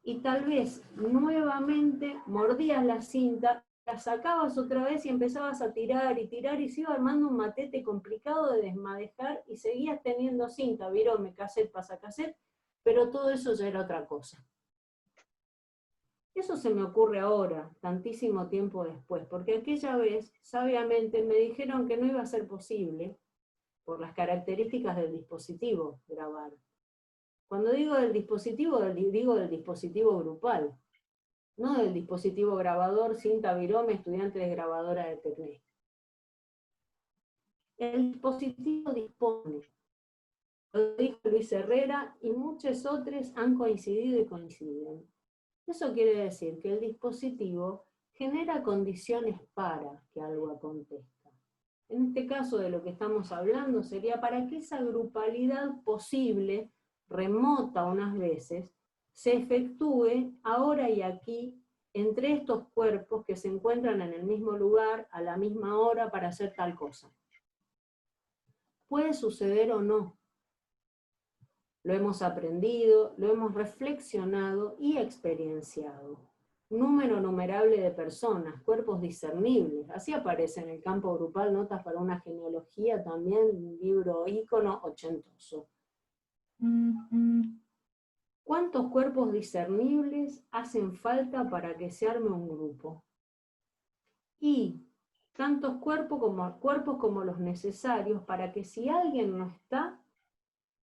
Speaker 3: Y tal vez nuevamente mordías la cinta, la sacabas otra vez y empezabas a tirar, y se iba armando un matete complicado de desmadejar, y seguías teniendo cinta, virome, cassette, pasacassette, pero todo eso ya era otra cosa. Eso se me ocurre ahora, tantísimo tiempo después, porque aquella vez, sabiamente, me dijeron que no iba a ser posible, por las características del dispositivo, grabar. Cuando digo del dispositivo, digo del dispositivo grupal, no del dispositivo grabador, cinta, virome, estudiante de grabadora de Tecnet. El dispositivo dispone, lo dijo Luis Herrera, y muchos otros han coincidido y coinciden. Eso quiere decir que el dispositivo genera condiciones para que algo acontezca. En este caso de lo que estamos hablando sería para que esa grupalidad posible, remota unas veces, se efectúe ahora y aquí entre estos cuerpos que se encuentran en el mismo lugar, a la misma hora, para hacer tal cosa. Puede suceder o no. Lo hemos aprendido, lo hemos reflexionado y experienciado. Número numerable de personas, cuerpos discernibles. Así aparece en el campo grupal Notas para una genealogía, también un libro ícono ochentoso. ¿Cuántos cuerpos discernibles hacen falta para que se arme un grupo? Y tantos cuerpos como los necesarios para que si alguien no está,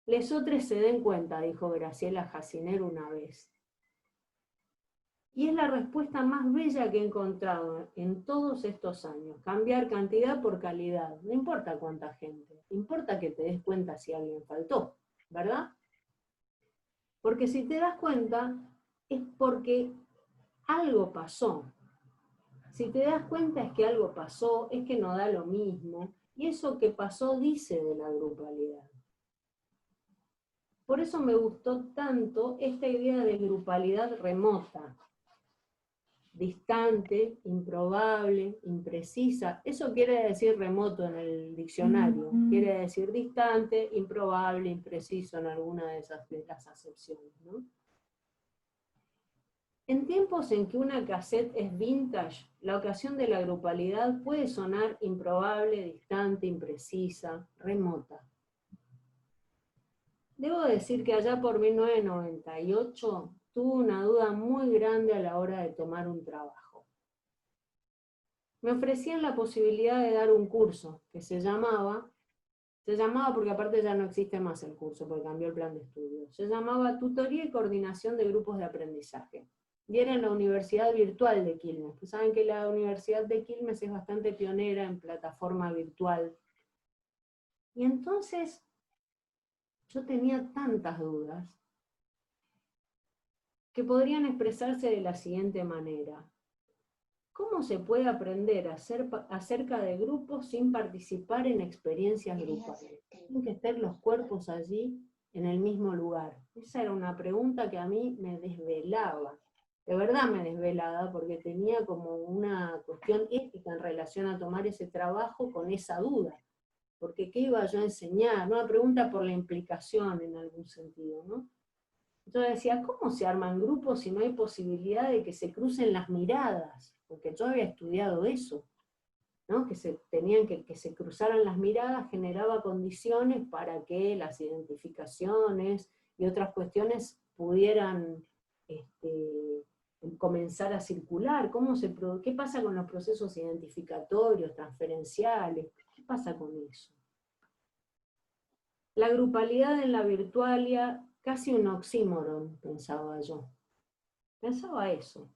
Speaker 3: lesotres se den cuenta, dijo Graciela Jaciner una vez. Y es la respuesta más bella que he encontrado en todos estos años. Cambiar cantidad por calidad. No importa cuánta gente, importa que te des cuenta si alguien faltó, ¿verdad? Porque si te das cuenta, es porque algo pasó. Si te das cuenta es que algo pasó, es que no da lo mismo, y eso que pasó dice de la grupalidad. Por eso me gustó tanto esta idea de grupalidad remota, distante, improbable, imprecisa. Eso quiere decir remoto en el diccionario, quiere decir distante, improbable, impreciso en alguna de las acepciones, ¿no? En tiempos en que una cassette es vintage, la ocasión de la grupalidad puede sonar improbable, distante, imprecisa, remota. Debo decir que allá por 1998 tuve una duda muy grande a la hora de tomar un trabajo. Me ofrecían la posibilidad de dar un curso que se llamaba porque aparte ya no existe más el curso, porque cambió el plan de estudio, se llamaba Tutoría y Coordinación de Grupos de Aprendizaje. Y era en la Universidad Virtual de Quilmes. Pues saben que la Universidad de Quilmes es bastante pionera en plataforma virtual. Y entonces yo tenía tantas dudas que podrían expresarse de la siguiente manera. ¿Cómo se puede aprender acerca de grupos sin participar en experiencias grupales? Tienen que estar los cuerpos allí en el mismo lugar. Esa era una pregunta que a mí me desvelaba. De verdad me desvelaba porque tenía como una cuestión ética en relación a tomar ese trabajo con esa duda. Porque ¿qué iba yo a enseñar? Una pregunta por la implicación en algún sentido, ¿no? Entonces decía, ¿cómo se arman grupos si no hay posibilidad de que se crucen las miradas? Porque yo había estudiado eso, ¿no? Que se cruzaran las miradas generaba condiciones para que las identificaciones y otras cuestiones pudieran comenzar a circular. ¿Qué pasa con los procesos identificatorios, transferenciales? ¿Qué pasa con eso? La grupalidad en la virtualia, casi un oxímoron, pensaba yo. Pensaba eso.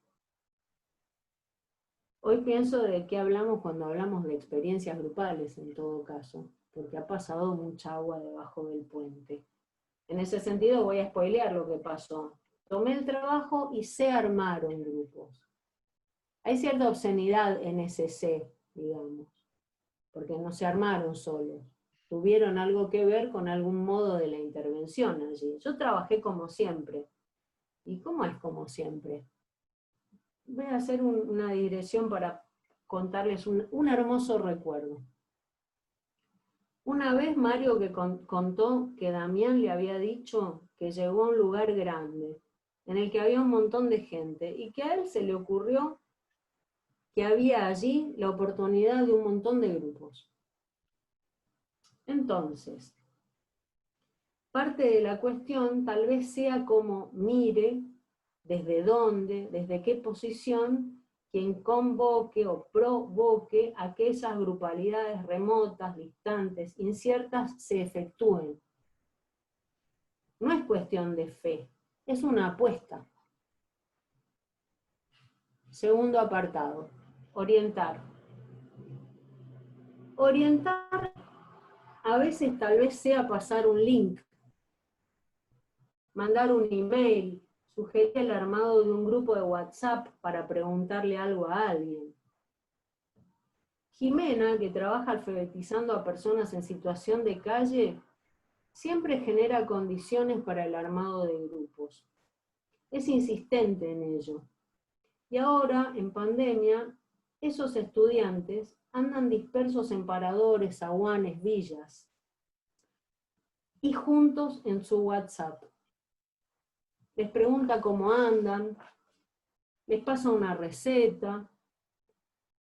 Speaker 3: Hoy pienso de qué hablamos cuando hablamos de experiencias grupales, en todo caso, porque ha pasado mucha agua debajo del puente. En ese sentido voy a spoilear lo que pasó. Tomé el trabajo y se armaron grupos. Hay cierta obscenidad en ese C, digamos, porque no se armaron solos. Tuvieron algo que ver con algún modo de la intervención allí. Yo trabajé como siempre. ¿Y cómo es como siempre? Voy a hacer una digresión para contarles un hermoso recuerdo. Una vez Mario contó que Damián le había dicho que llegó a un lugar grande, en el que había un montón de gente, y que a él se le ocurrió que había allí la oportunidad de un montón de grupos. Entonces, parte de la cuestión tal vez sea cómo mire, desde dónde, desde qué posición, quien convoque o provoque a que esas grupalidades remotas, distantes, inciertas, se efectúen. No es cuestión de fe, es una apuesta. Segundo apartado, orientar. Orientar a veces tal vez sea pasar un link, mandar un email, sugerir el armado de un grupo de WhatsApp para preguntarle algo a alguien. Jimena, que trabaja alfabetizando a personas en situación de calle, siempre genera condiciones para el armado de grupos. Es insistente en ello. Y ahora, en pandemia, esos estudiantes andan dispersos en paradores, zaguanes, villas, y juntos en su WhatsApp. Les pregunta cómo andan, les pasa una receta,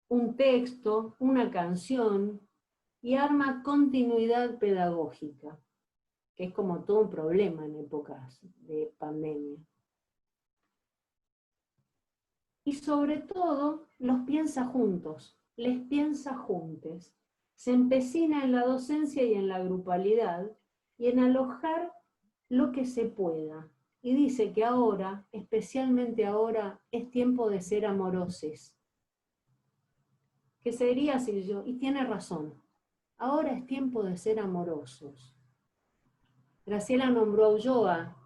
Speaker 3: un texto, una canción, y arma continuidad pedagógica, que es como todo un problema en épocas de pandemia. Y sobre todo, los piensa juntos, les piensa juntos. Se empecina en la docencia y en la grupalidad, y en alojar lo que se pueda. Y dice que ahora, especialmente ahora, es tiempo de ser amorosos. ¿Qué sería si yo? Y tiene razón. Ahora es tiempo de ser amorosos. Graciela nombró a Ulloa.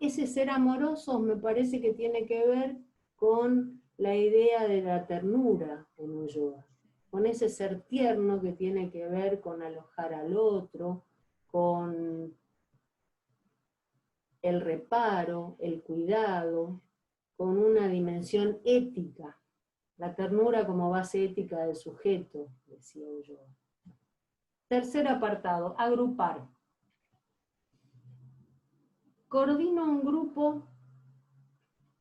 Speaker 3: Ese ser amorosos me parece que tiene que ver con la idea de la ternura en Ulloa, con ese ser tierno que tiene que ver con alojar al otro, con el reparo, el cuidado, con una dimensión ética, la ternura como base ética del sujeto, decía Ulloa. Tercer apartado, agrupar. Coordino un grupo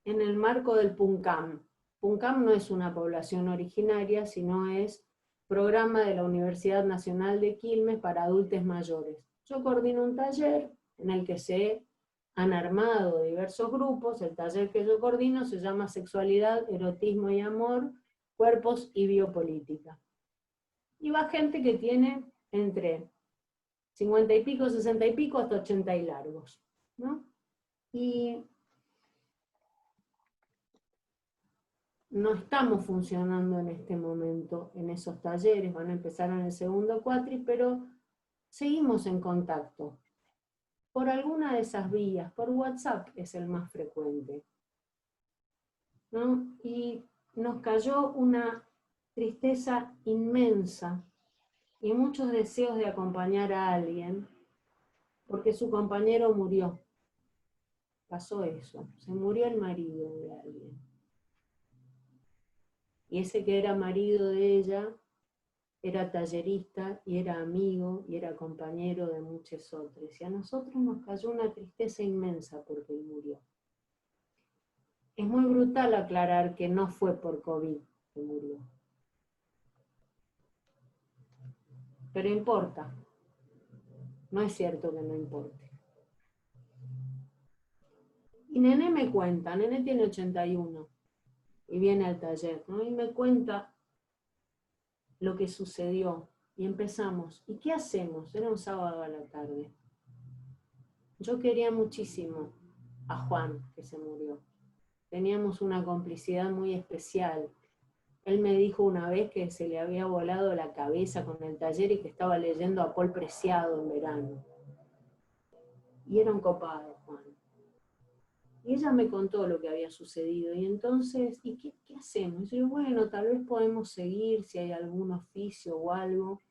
Speaker 3: en el marco del PUNCAM. PUNCAM no es una población originaria, sino es programa de la Universidad Nacional de Quilmes para adultos mayores. Yo coordino un taller en el que se han armado diversos grupos. El taller que yo coordino se llama Sexualidad, Erotismo y Amor, Cuerpos y Biopolítica. Y va gente que tiene entre 50 y pico, 60 y pico, hasta 80 y largos, ¿no? Y no estamos funcionando en este momento en esos talleres, van a empezar en el segundo cuatri, pero seguimos en contacto. Por alguna de esas vías, por WhatsApp es el más frecuente, ¿no? Y nos cayó una tristeza inmensa y muchos deseos de acompañar a alguien, porque su compañero murió. Pasó eso, se murió el marido de alguien. Y ese que era marido de ella era tallerista y era amigo y era compañero de muchos otros. Y a nosotros nos cayó una tristeza inmensa porque él murió. Es muy brutal aclarar que no fue por COVID que murió. Pero importa. No es cierto que no importe. Y Nené me cuenta, Nené tiene 81 y viene al taller, ¿no? Y me cuenta lo que sucedió. Y empezamos. ¿Y qué hacemos? Era un sábado a la tarde. Yo quería muchísimo a Juan, que se murió. Teníamos una complicidad muy especial. Él me dijo una vez que se le había volado la cabeza con el taller y que estaba leyendo a Paul Preciado en verano. Y era un copado, Juan. Y ella me contó lo que había sucedido. Y entonces, ¿y qué hacemos? Y yo, bueno, tal vez podemos seguir si hay algún oficio o algo.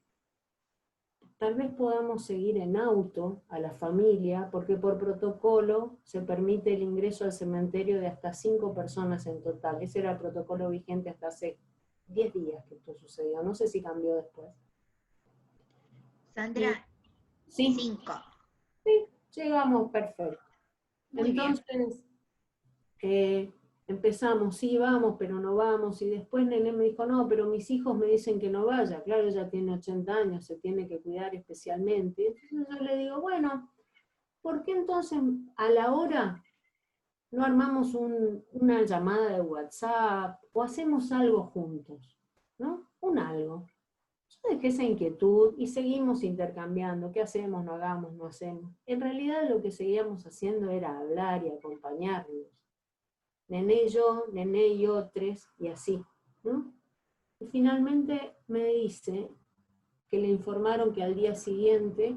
Speaker 3: Tal vez podamos seguir en auto a la familia, porque por protocolo se permite el ingreso al cementerio de hasta 5 personas en total. Ese era el protocolo vigente hasta hace 10 días que esto sucedió. No sé si cambió después.
Speaker 1: Sandra,
Speaker 3: Sí.
Speaker 1: 5.
Speaker 3: Sí, llegamos perfecto.
Speaker 1: Muy
Speaker 3: entonces, empezamos, sí, vamos, pero no vamos, y después Nené me dijo, no, pero mis hijos me dicen que no vaya, claro, ella tiene 80 años, se tiene que cuidar especialmente. Entonces yo le digo, bueno, ¿por qué entonces a la hora no armamos una llamada de WhatsApp o hacemos algo juntos? ¿No? Un algo. Yo dejé esa inquietud y seguimos intercambiando, ¿qué hacemos, no hagamos, no hacemos? En realidad lo que seguíamos haciendo era hablar y acompañarnos. Nené y yo, Nené y otros, y así, ¿no? Y finalmente me dice que le informaron que al día siguiente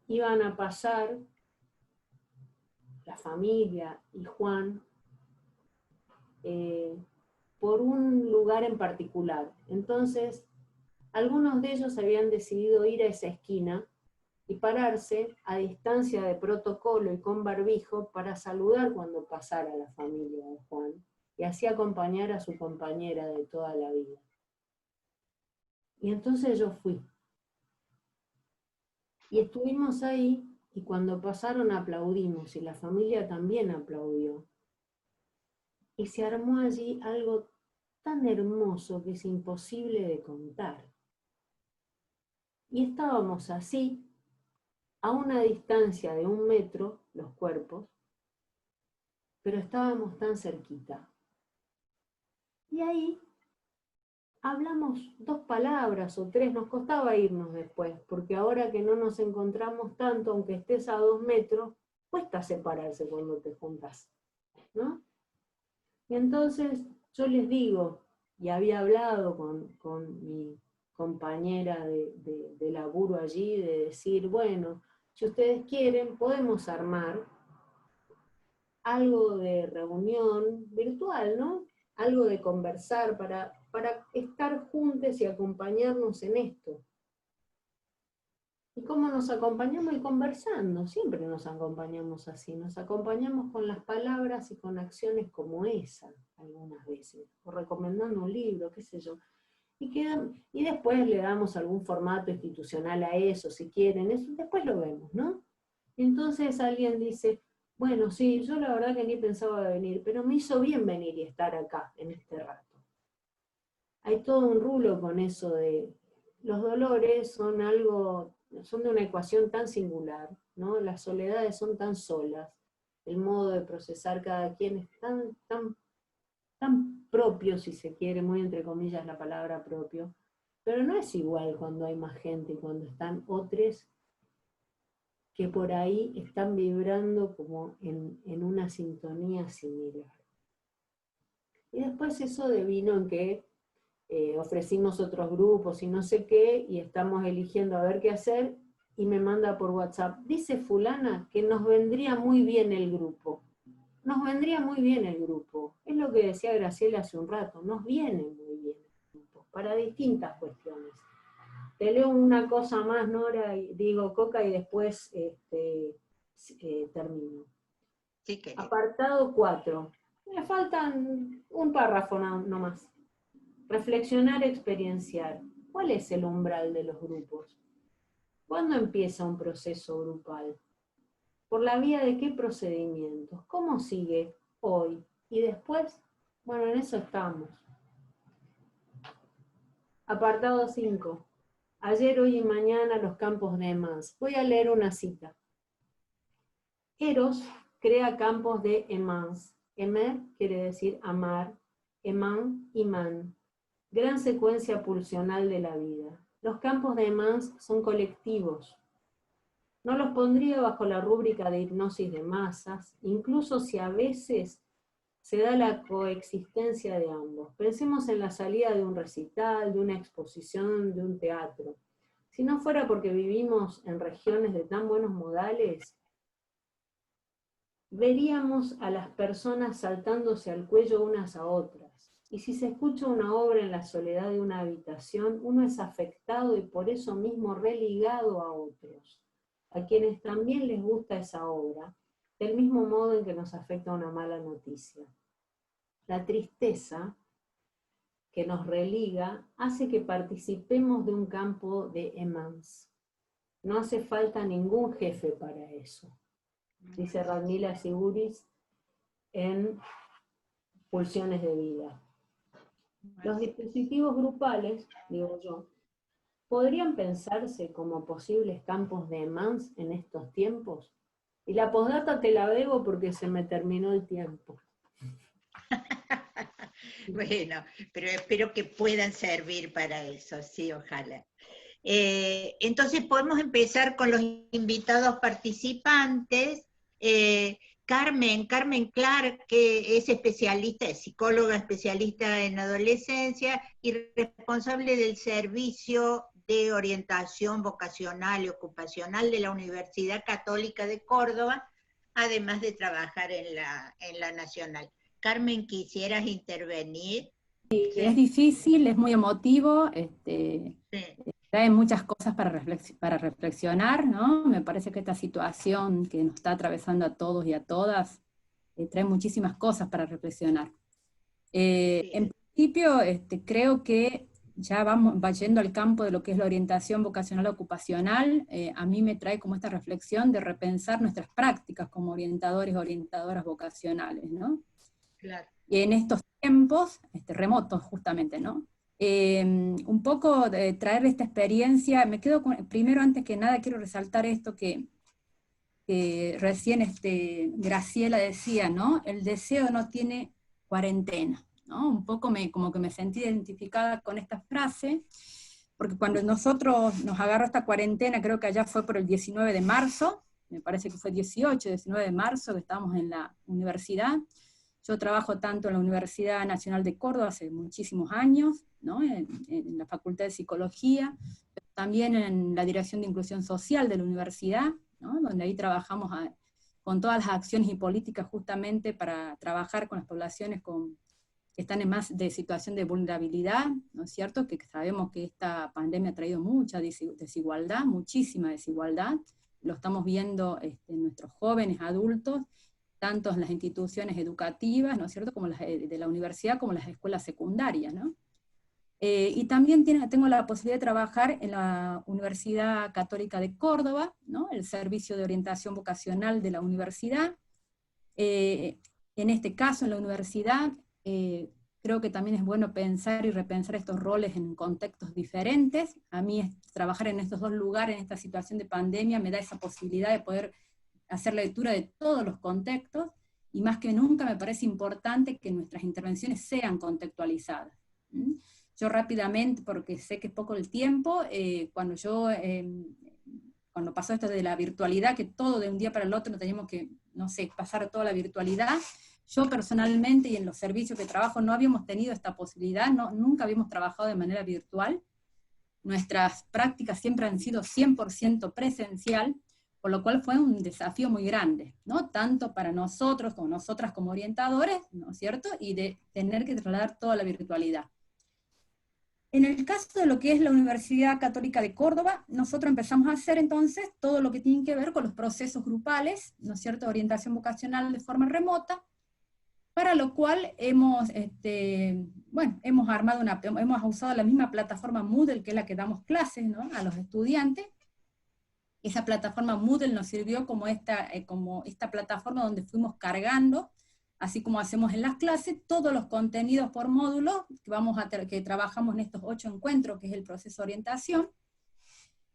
Speaker 3: iban a pasar la familia y Juan por por un lugar en particular. Entonces, algunos de ellos habían decidido ir a esa esquina y pararse a distancia de protocolo y con barbijo para saludar cuando pasara la familia de Juan, y así acompañar a su compañera de toda la vida. Y entonces yo fui. Y estuvimos ahí, y cuando pasaron aplaudimos, y la familia también aplaudió. Y se armó allí algo tan hermoso que es imposible de contar. Y estábamos así, a una distancia de 1 metro, los cuerpos, pero estábamos tan cerquita. Y ahí hablamos 2 palabras o 3, nos costaba irnos después, porque ahora que no nos encontramos tanto, aunque estés a 2 metros, cuesta separarse cuando te juntas, ¿no? Y entonces yo les digo, y había hablado con mi compañera de laburo allí, de decir, bueno, si ustedes quieren, podemos armar algo de reunión virtual, ¿no? Algo de conversar para estar juntos y acompañarnos en esto. ¿Y cómo nos acompañamos? Y conversando, siempre nos acompañamos así, nos acompañamos con las palabras y con acciones como esa, algunas veces, o recomendando un libro, qué sé yo. Y después le damos algún formato institucional a eso, si quieren, eso después lo vemos, ¿no? Y entonces alguien dice, bueno, sí, yo la verdad que ni pensaba venir, pero me hizo bien venir y estar acá, en este rato. Hay todo un rulo con eso de, los dolores son de una ecuación tan singular, ¿no? Las soledades son tan solas, el modo de procesar cada quien es tan propio, si se quiere, muy entre comillas la palabra propio, pero no es igual cuando hay más gente y cuando están otros que por ahí están vibrando como en una sintonía similar. Y después eso devino en que ofrecimos otros grupos y no sé qué, y estamos eligiendo a ver qué hacer, y me manda por WhatsApp, dice fulana que nos vendría muy bien el grupo. Nos vendría muy bien el grupo. Es lo que decía Graciela hace un rato, nos viene muy bien el grupo, para distintas cuestiones. Te leo una cosa más, Nora, y digo Coca, y después termino.
Speaker 1: Sí, querido.
Speaker 3: Apartado 4. Me faltan un párrafo nomás. Reflexionar, experienciar. ¿Cuál es el umbral de los grupos? ¿Cuándo empieza un proceso grupal? ¿Por la vía de qué procedimientos? ¿Cómo sigue hoy? ¿Y después? Bueno, en eso estamos. Apartado 5. Ayer, hoy y mañana los campos de Emans. Voy a leer una cita. Eros crea campos de Emans. Emer quiere decir amar. Eman, imán. Gran secuencia pulsional de la vida. Los campos de Emans son colectivos. No los pondría bajo la rúbrica de hipnosis de masas, incluso si a veces se da la coexistencia de ambos. Pensemos en la salida de un recital, de una exposición, de un teatro. Si no fuera porque vivimos en regiones de tan buenos modales, veríamos a las personas saltándose al cuello unas a otras. Y si se escucha una obra en la soledad de una habitación, uno es afectado y por eso mismo religado a otros, a quienes también les gusta esa obra, del mismo modo en que nos afecta una mala noticia. La tristeza que nos religa hace que participemos de un campo de Emans. No hace falta ningún jefe para eso, dice Radmila Siguris en Pulsiones de Vida. Los dispositivos grupales, digo yo, ¿podrían pensarse como posibles campos de Emans en estos tiempos? Y la postdata te la debo porque se me terminó el tiempo.
Speaker 1: Bueno, pero espero que puedan servir para eso, sí, ojalá. Entonces podemos empezar con los invitados participantes. Carmen Clark, que es especialista, es psicóloga especialista en adolescencia y responsable del servicio de orientación vocacional y ocupacional de la Universidad Católica de Córdoba, además de trabajar en la Nacional. Carmen, ¿quisieras intervenir? Sí.
Speaker 4: Es difícil, es muy emotivo,
Speaker 1: Sí.
Speaker 4: trae muchas cosas para reflexionar, ¿no? Me parece que esta situación que nos está atravesando a todos y a todas trae muchísimas cosas para reflexionar. En principio, creo que ya va yendo al campo de lo que es la orientación vocacional ocupacional. A mí me trae como esta reflexión de repensar nuestras prácticas como orientadores o orientadoras vocacionales, ¿no?
Speaker 1: Claro.
Speaker 4: Y en estos tiempos remotos justamente, ¿no? Un poco de traer esta experiencia, me quedo con, primero antes que nada quiero resaltar esto que recién Graciela decía, ¿no? El deseo no tiene cuarentena, ¿no? Un poco como que me sentí identificada con esta frase, porque cuando nosotros nos agarró esta cuarentena, creo que allá fue por el 19 de marzo, me parece que fue 18, 19 de marzo, que estábamos en la universidad. Yo trabajo tanto en la Universidad Nacional de Córdoba hace muchísimos años, ¿no? En la Facultad de Psicología, pero también en la Dirección de Inclusión Social de la universidad, ¿no? Donde ahí trabajamos con todas las acciones y políticas justamente para trabajar con las poblaciones que están en más de situación de vulnerabilidad, ¿no es cierto? Que sabemos que esta pandemia ha traído mucha desigualdad, muchísima desigualdad, lo estamos viendo en nuestros jóvenes, adultos, tanto en las instituciones educativas, ¿no es cierto?, como las de la universidad, como las escuelas secundarias, ¿no? Y también tengo la posibilidad de trabajar en la Universidad Católica de Córdoba, ¿no? El servicio de orientación vocacional de la universidad. En este caso, en la universidad, creo que también es bueno pensar y repensar estos roles en contextos diferentes. A mí trabajar en estos dos lugares, en esta situación de pandemia, me da esa posibilidad de poder hacer lectura de todos los contextos, y más que nunca me parece importante que nuestras intervenciones sean contextualizadas. Yo rápidamente, porque sé que es poco el tiempo, cuando pasó esto de la virtualidad, que todo de un día para el otro no teníamos que, no sé, pasar a toda la virtualidad, yo personalmente y en los servicios que trabajo no habíamos tenido esta posibilidad, nunca habíamos trabajado de manera virtual. Nuestras prácticas siempre han sido 100% presencial, por lo cual fue un desafío muy grande, ¿no? Tanto para nosotros como nosotras como orientadores, ¿no es cierto? Y de tener que trasladar toda la virtualidad. En el caso de lo que es la Universidad Católica de Córdoba, nosotros empezamos a hacer entonces todo lo que tiene que ver con los procesos grupales, ¿no es cierto?, de orientación vocacional de forma remota, para lo cual hemos usado la misma plataforma Moodle, que es la que damos clases, ¿no?, a los estudiantes. Esa plataforma Moodle nos sirvió como esta plataforma donde fuimos cargando, así como hacemos en las clases, todos los contenidos por módulo que trabajamos en estos 8 encuentros, que es el proceso de orientación,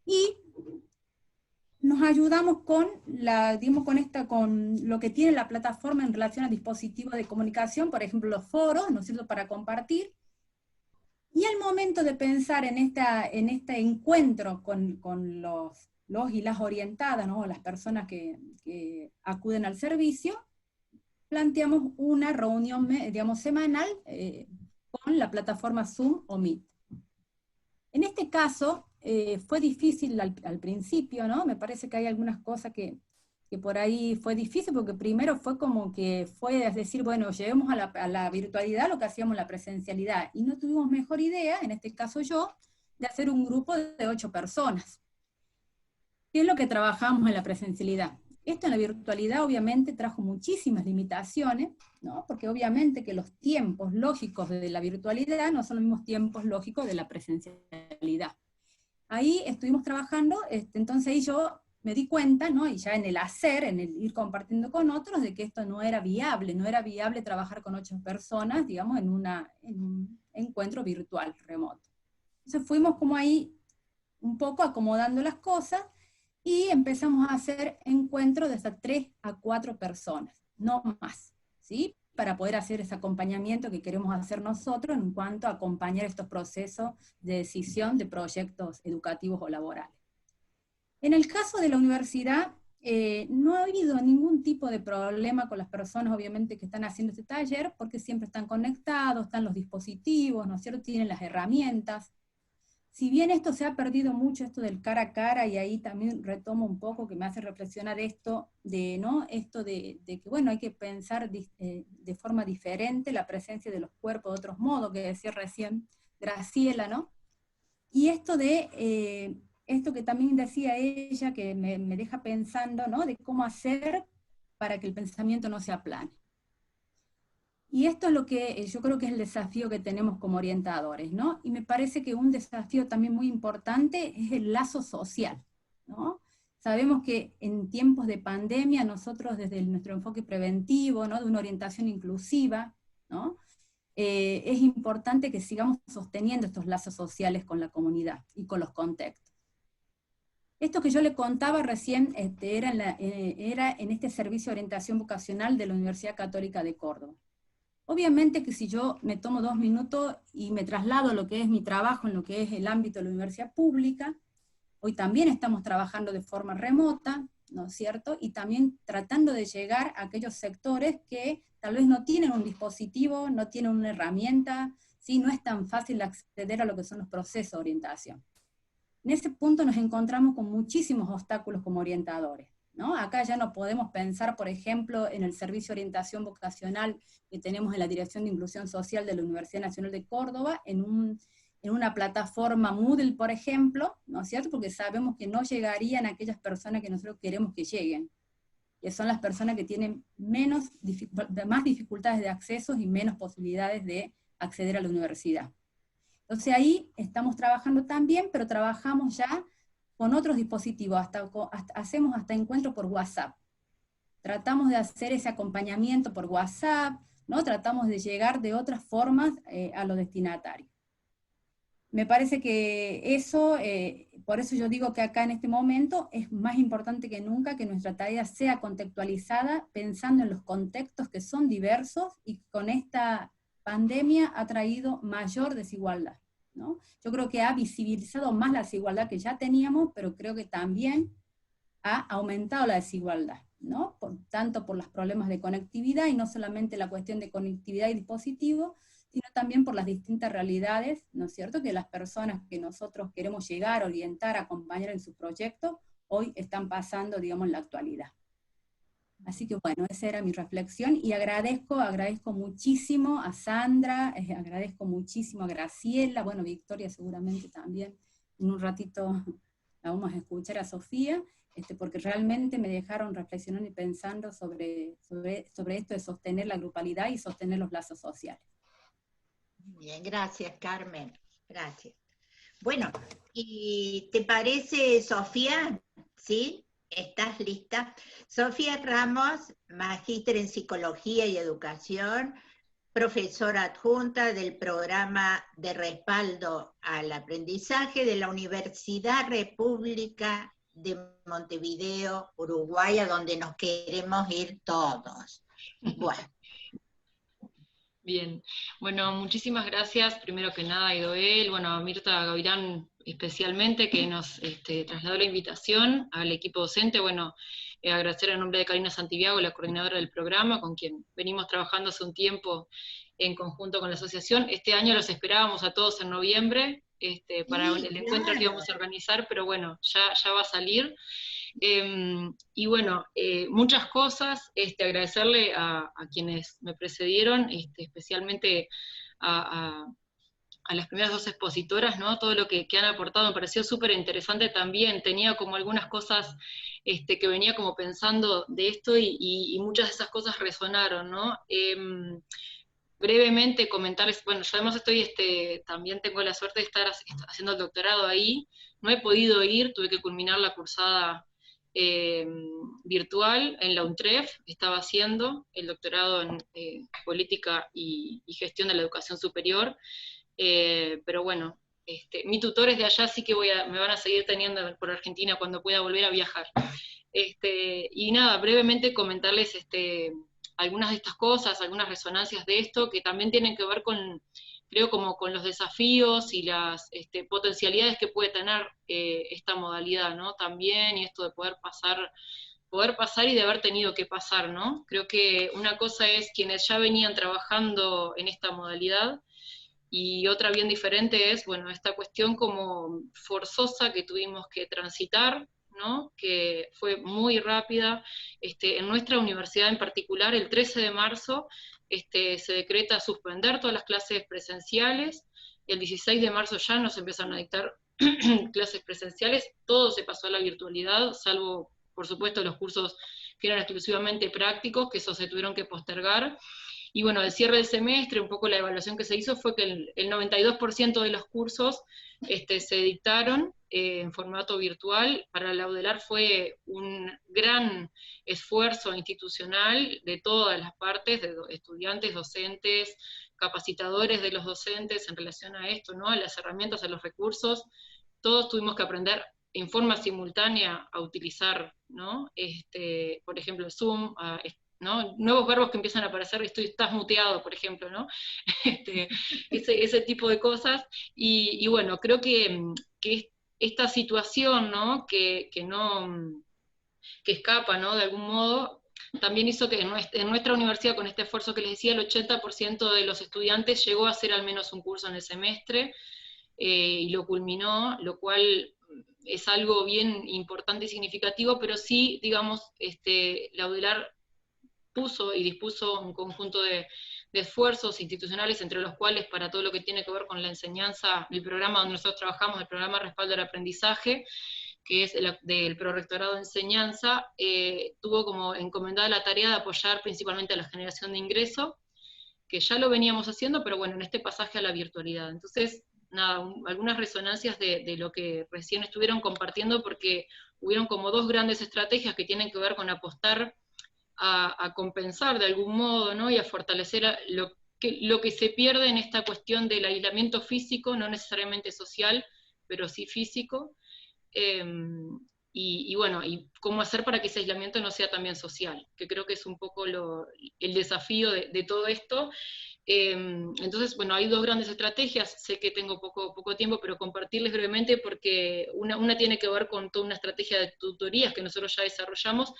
Speaker 4: y nos ayudamos con lo que tiene la plataforma en relación a dispositivos de comunicación, por ejemplo los foros, ¿no es cierto?, para compartir. Y al momento de pensar en este encuentro con los y las orientadas, ¿no?, las personas que acuden al servicio, planteamos una reunión, digamos, semanal con la plataforma Zoom o Meet. En este caso, fue difícil al principio, ¿no? Me parece que hay algunas cosas que por ahí fue difícil, porque primero fue como que es decir, bueno, llevemos a la virtualidad lo que hacíamos en la presencialidad, y no tuvimos mejor idea, en este caso yo, de hacer un grupo de 8 personas. ¿Qué es lo que trabajamos en la presencialidad? Esto en la virtualidad obviamente trajo muchísimas limitaciones, ¿no? Porque obviamente que los tiempos lógicos de la virtualidad no son los mismos tiempos lógicos de la presencialidad. Ahí estuvimos trabajando, entonces ahí yo me di cuenta, ¿no?, y ya en el hacer, en el ir compartiendo con otros, de que esto no era viable trabajar con 8 personas, digamos, en un encuentro virtual, remoto. Entonces fuimos como ahí un poco acomodando las cosas, y empezamos a hacer encuentros de hasta 3 a 4 personas, no más, ¿sí?, para poder hacer ese acompañamiento que queremos hacer nosotros en cuanto a acompañar estos procesos de decisión de proyectos educativos o laborales. En el caso de la universidad, no ha habido ningún tipo de problema con las personas, obviamente, que están haciendo este taller, porque siempre están conectados, están los dispositivos, ¿no es cierto?, tienen las herramientas. si bien esto se ha perdido mucho, esto del cara a cara, y ahí también retomo un poco que me hace reflexionar esto de, ¿no? Esto de que, bueno, hay que pensar de forma diferente la presencia de los cuerpos de otros modos, que decía recién Graciela, ¿no? Y esto de, esto que también decía ella, que me deja pensando, ¿no? De cómo hacer para que el pensamiento no se aplane. Y esto es lo que yo creo que es el desafío que tenemos como orientadores, ¿no? Y me parece que un desafío también muy importante es el lazo social, ¿no? Sabemos que en tiempos de pandemia nosotros desde nuestro enfoque preventivo, ¿no? De una orientación inclusiva, ¿no? Es importante que sigamos sosteniendo estos lazos sociales con la comunidad y con los contextos. Esto que yo le contaba recién era en este servicio de orientación vocacional de la Universidad Católica de Córdoba. Obviamente que si yo me tomo 2 minutos y me traslado a lo que es mi trabajo, en lo que es el ámbito de la universidad pública, hoy también estamos trabajando de forma remota, ¿no es cierto? Y también tratando de llegar a aquellos sectores que tal vez no tienen un dispositivo, no tienen una herramienta, ¿sí? No es tan fácil acceder a lo que son los procesos de orientación. En ese punto nos encontramos con muchísimos obstáculos como orientadores, ¿no? Acá ya no podemos pensar, por ejemplo, en el servicio de orientación vocacional que tenemos en la Dirección de Inclusión Social de la Universidad Nacional de Córdoba, en una plataforma Moodle, por ejemplo, ¿no es cierto? Porque sabemos que no llegarían aquellas personas que nosotros queremos que lleguen, que son las personas que tienen más dificultades de acceso y menos posibilidades de acceder a la universidad. Entonces ahí estamos trabajando también, pero trabajamos ya con otros dispositivos, hacemos hasta encuentros por WhatsApp. Tratamos de hacer ese acompañamiento por WhatsApp, ¿no? Tratamos de llegar de otras formas a los destinatarios. Me parece que eso, por eso yo digo que acá en este momento es más importante que nunca que nuestra tarea sea contextualizada, pensando en los contextos que son diversos, y con esta pandemia ha traído mayor desigualdad, ¿no? Yo creo que ha visibilizado más la desigualdad que ya teníamos, pero creo que también ha aumentado la desigualdad, ¿no? Tanto por los problemas de conectividad, y no solamente la cuestión de conectividad y dispositivos, sino también por las distintas realidades, ¿no es cierto?, que las personas que nosotros queremos llegar, orientar, acompañar en su proyecto, hoy están pasando, digamos, en la actualidad. Así que bueno, esa era mi reflexión, y agradezco muchísimo a Sandra, agradezco muchísimo a Graciela, bueno, Victoria seguramente también, en un ratito la vamos a escuchar a Sofía, porque realmente me dejaron reflexionando y pensando sobre esto de sostener la grupalidad y sostener los lazos sociales.
Speaker 1: Bien, gracias, Carmen. Gracias. Bueno, ¿y te parece, Sofía? ¿Sí? ¿Estás lista? Sofía Ramos, magíster en Psicología y Educación, profesora adjunta del Programa de Respaldo al Aprendizaje de la Universidad República de Montevideo, Uruguay, a donde nos queremos ir todos. Bueno.
Speaker 5: Bien, bueno, muchísimas gracias, primero que nada a Idoel, bueno, a Mirta Gavirán especialmente, que nos trasladó la invitación, al equipo docente, bueno, agradecer en nombre de Karina Santiago, la coordinadora del programa, con quien venimos trabajando hace un tiempo en conjunto con la asociación. Este año los esperábamos a todos en noviembre, para el encuentro que íbamos a organizar, pero bueno, ya va a salir. Y bueno, muchas cosas, agradecerle a quienes me precedieron, especialmente a las primeras 2 expositoras, ¿no? Todo lo que han aportado me pareció súper interesante también, tenía como algunas cosas que venía como pensando de esto, y muchas de esas cosas resonaron, ¿no? Brevemente comentarles, bueno, yo además también tengo la suerte de estar haciendo el doctorado ahí, no he podido ir, tuve que culminar la cursada virtual en la UNTREF, estaba haciendo el doctorado en política y gestión de la educación superior, pero bueno, mi tutor es de allá, así que me van a seguir teniendo por Argentina cuando pueda volver a viajar. Y nada, brevemente comentarles algunas de estas cosas, algunas resonancias de esto, que también tienen que ver con, creo, como con los desafíos y las potencialidades que puede tener esta modalidad, ¿no? También, y esto de poder pasar y de haber tenido que pasar, ¿no? Creo que una cosa es quienes ya venían trabajando en esta modalidad, Y otra bien diferente es, bueno, esta cuestión como forzosa que tuvimos que transitar, ¿no? Que fue muy rápida. En nuestra universidad en particular, el 13 de marzo, se decreta suspender todas las clases presenciales, el 16 de marzo ya nos empezaron a dictar clases presenciales, todo se pasó a la virtualidad, salvo, por supuesto, los cursos que eran exclusivamente prácticos, que esos se tuvieron que postergar. Y bueno, al cierre del semestre, un poco la evaluación que se hizo fue que el 92% de los cursos se dictaron en formato virtual. Para la UDELAR fue un gran esfuerzo institucional de todas las partes, de estudiantes, docentes, capacitadores de los docentes en relación a esto, ¿no? A las herramientas, a los recursos. Todos tuvimos que aprender en forma simultánea a utilizar, ¿no? Por ejemplo, el Zoom, ¿no? Nuevos verbos que empiezan a aparecer, estás muteado, por ejemplo, ¿no? Ese tipo de cosas. Y bueno, creo que esta situación, ¿no? Que escapa, ¿no? De algún modo, también hizo que en nuestra universidad, con este esfuerzo que les decía, el 80% de los estudiantes llegó a hacer al menos un curso en el semestre, y lo culminó, lo cual es algo bien importante y significativo, pero sí, digamos, la UDELAR puso y dispuso un conjunto de esfuerzos institucionales, entre los cuales, para todo lo que tiene que ver con la enseñanza, el programa donde nosotros trabajamos, el programa Respaldo al Aprendizaje, que es del Prorrectorado de Enseñanza, tuvo como encomendada la tarea de apoyar principalmente a la generación de ingreso, que ya lo veníamos haciendo, pero bueno, en este pasaje a la virtualidad. Entonces, nada, algunas resonancias de lo que recién estuvieron compartiendo, porque hubieron como dos grandes estrategias que tienen que ver con apostar a compensar de algún modo, ¿no? Y a fortalecer lo que se pierde en esta cuestión del aislamiento físico, no necesariamente social, pero sí físico, y bueno, y cómo hacer para que ese aislamiento no sea también social, que creo que es un poco el desafío de todo esto. Entonces, bueno, hay dos grandes estrategias, sé que tengo poco tiempo, pero compartirles brevemente, porque una tiene que ver con toda una estrategia de tutorías que nosotros ya desarrollamos,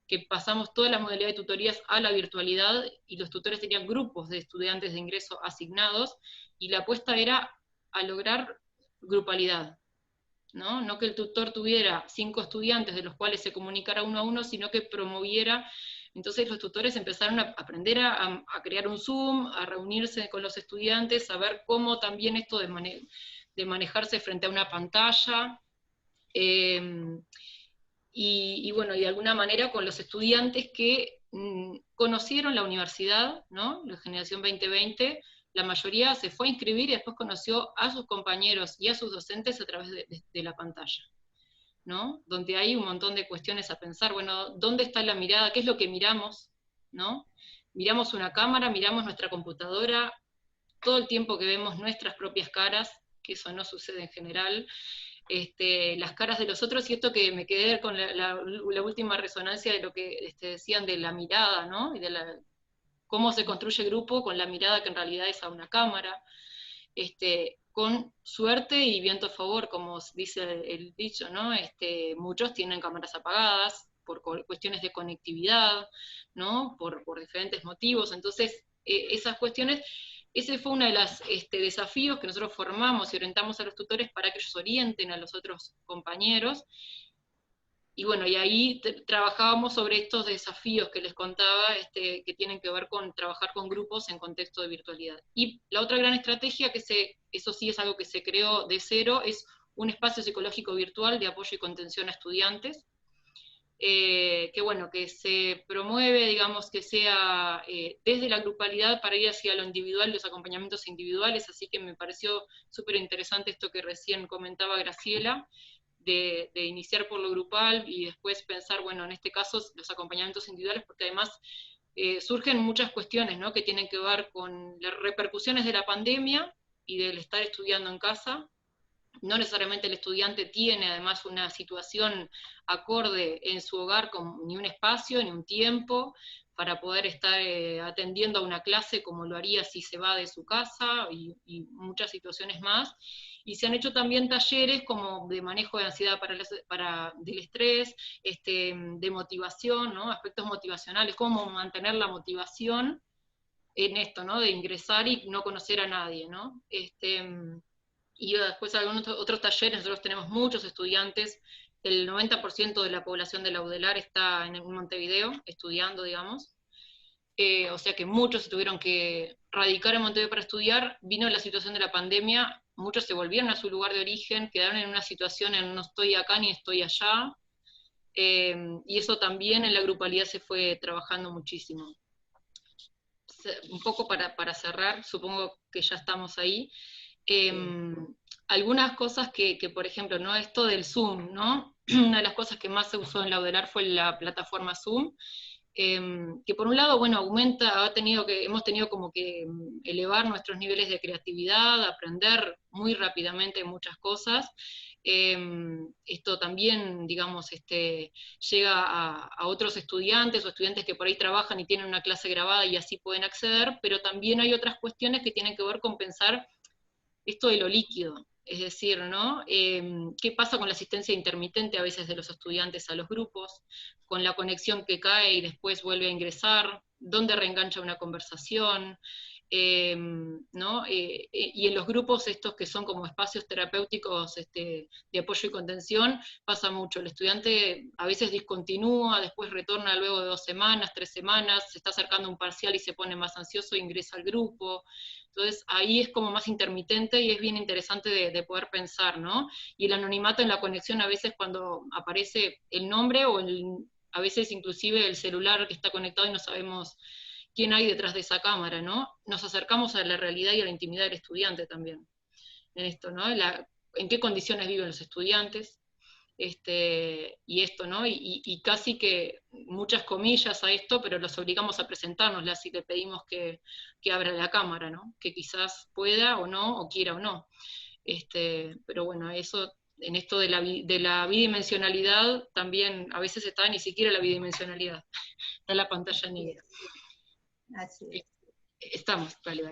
Speaker 5: que pasamos toda la modalidad de tutorías a la virtualidad, y los tutores tenían grupos de estudiantes de ingreso asignados, y la apuesta era a lograr grupalidad, ¿no? No que el tutor tuviera 5 estudiantes de los cuales se comunicara uno a uno, sino que promoviera. Entonces los tutores empezaron a aprender a crear un Zoom, a reunirse con los estudiantes, a ver cómo también esto de manejarse frente a una pantalla, y bueno, y de alguna manera con los estudiantes que conocieron la universidad, ¿no? La generación 2020, la mayoría se fue a inscribir y después conoció a sus compañeros y a sus docentes a través de la pantalla, ¿no? Donde hay un montón de cuestiones a pensar, bueno, ¿dónde está la mirada? ¿Qué es lo que miramos? ¿No? Miramos una cámara, miramos nuestra computadora, todo el tiempo que vemos nuestras propias caras, que eso no sucede en general, las caras de los otros, y esto que me quedé con la última resonancia de lo que decían de la mirada, ¿no? Y de cómo se construye grupo con la mirada que en realidad es a una cámara, con suerte y viento a favor, como dice el dicho, ¿no? Muchos tienen cámaras apagadas por cuestiones de conectividad, ¿no? Por diferentes motivos. Entonces, esas cuestiones, ese fue uno de los desafíos que nosotros formamos y orientamos a los tutores para que ellos orienten a los otros compañeros. Y bueno, y ahí trabajábamos sobre estos desafíos que les contaba, que tienen que ver con trabajar con grupos en contexto de virtualidad. Y la otra gran estrategia, eso sí es algo que se creó de cero, es un espacio psicológico virtual de apoyo y contención a estudiantes, que bueno, que se promueve, digamos, que sea desde la grupalidad para ir hacia lo individual, los acompañamientos individuales, así que me pareció súper interesante esto que recién comentaba Graciela, de iniciar por lo grupal y después pensar, bueno, en este caso los acompañamientos individuales, porque además surgen muchas cuestiones, ¿no? Que tienen que ver con las repercusiones de la pandemia y del estar estudiando en casa. No necesariamente el estudiante tiene además una situación acorde en su hogar, ni un espacio, ni un tiempo, para poder estar atendiendo a una clase como lo haría si se va de su casa, y muchas situaciones más. Y se han hecho también talleres como de manejo de ansiedad del estrés, de motivación, ¿no? Aspectos motivacionales, cómo mantener la motivación en esto, ¿no? De ingresar y no conocer a nadie, ¿no? Y después algunos otros talleres, nosotros tenemos muchos estudiantes, el 90% de la población de la UDELAR está en Montevideo, estudiando, digamos, o sea que muchos se tuvieron que radicar en Montevideo para estudiar, vino la situación de la pandemia, muchos se volvieron a su lugar de origen, quedaron en una situación en no estoy acá ni estoy allá, y eso también en la grupalidad se fue trabajando muchísimo. Un poco para cerrar, supongo que ya estamos ahí, algunas cosas que, por ejemplo, ¿no? Esto del Zoom, ¿no? Una de las cosas que más se usó en la UDELAR fue la plataforma Zoom, que por un lado, bueno, hemos tenido como que elevar nuestros niveles de creatividad, aprender muy rápidamente muchas cosas. Esto también, digamos, llega a otros estudiantes o estudiantes que por ahí trabajan y tienen una clase grabada y así pueden acceder, pero también hay otras cuestiones que tienen que ver con pensar esto de lo líquido, es decir, ¿no? ¿Qué pasa con la asistencia intermitente a veces de los estudiantes a los grupos, con la conexión que cae y después vuelve a ingresar, dónde reengancha una conversación, ¿no? Y en los grupos estos que son como espacios terapéuticos de apoyo y contención, pasa mucho, el estudiante a veces discontinúa, después retorna luego de 2 semanas, 3 semanas, se está acercando a un parcial y se pone más ansioso e ingresa al grupo. Entonces ahí es como más intermitente y es bien interesante de poder pensar, ¿no? Y el anonimato en la conexión a veces cuando aparece el nombre o a veces inclusive el celular que está conectado y no sabemos quién hay detrás de esa cámara, ¿no? Nos acercamos a la realidad y a la intimidad del estudiante también, en esto, ¿no? En qué condiciones viven los estudiantes, y esto, ¿no? Y casi que muchas comillas a esto, pero los obligamos a presentárnoslas y le pedimos que abra la cámara, ¿no? Que quizás pueda o no, o quiera o no. Pero bueno, eso, en esto de la bidimensionalidad, también a veces está ni siquiera la bidimensionalidad, está la pantalla negra.
Speaker 1: Así es.
Speaker 5: Estamos, vale.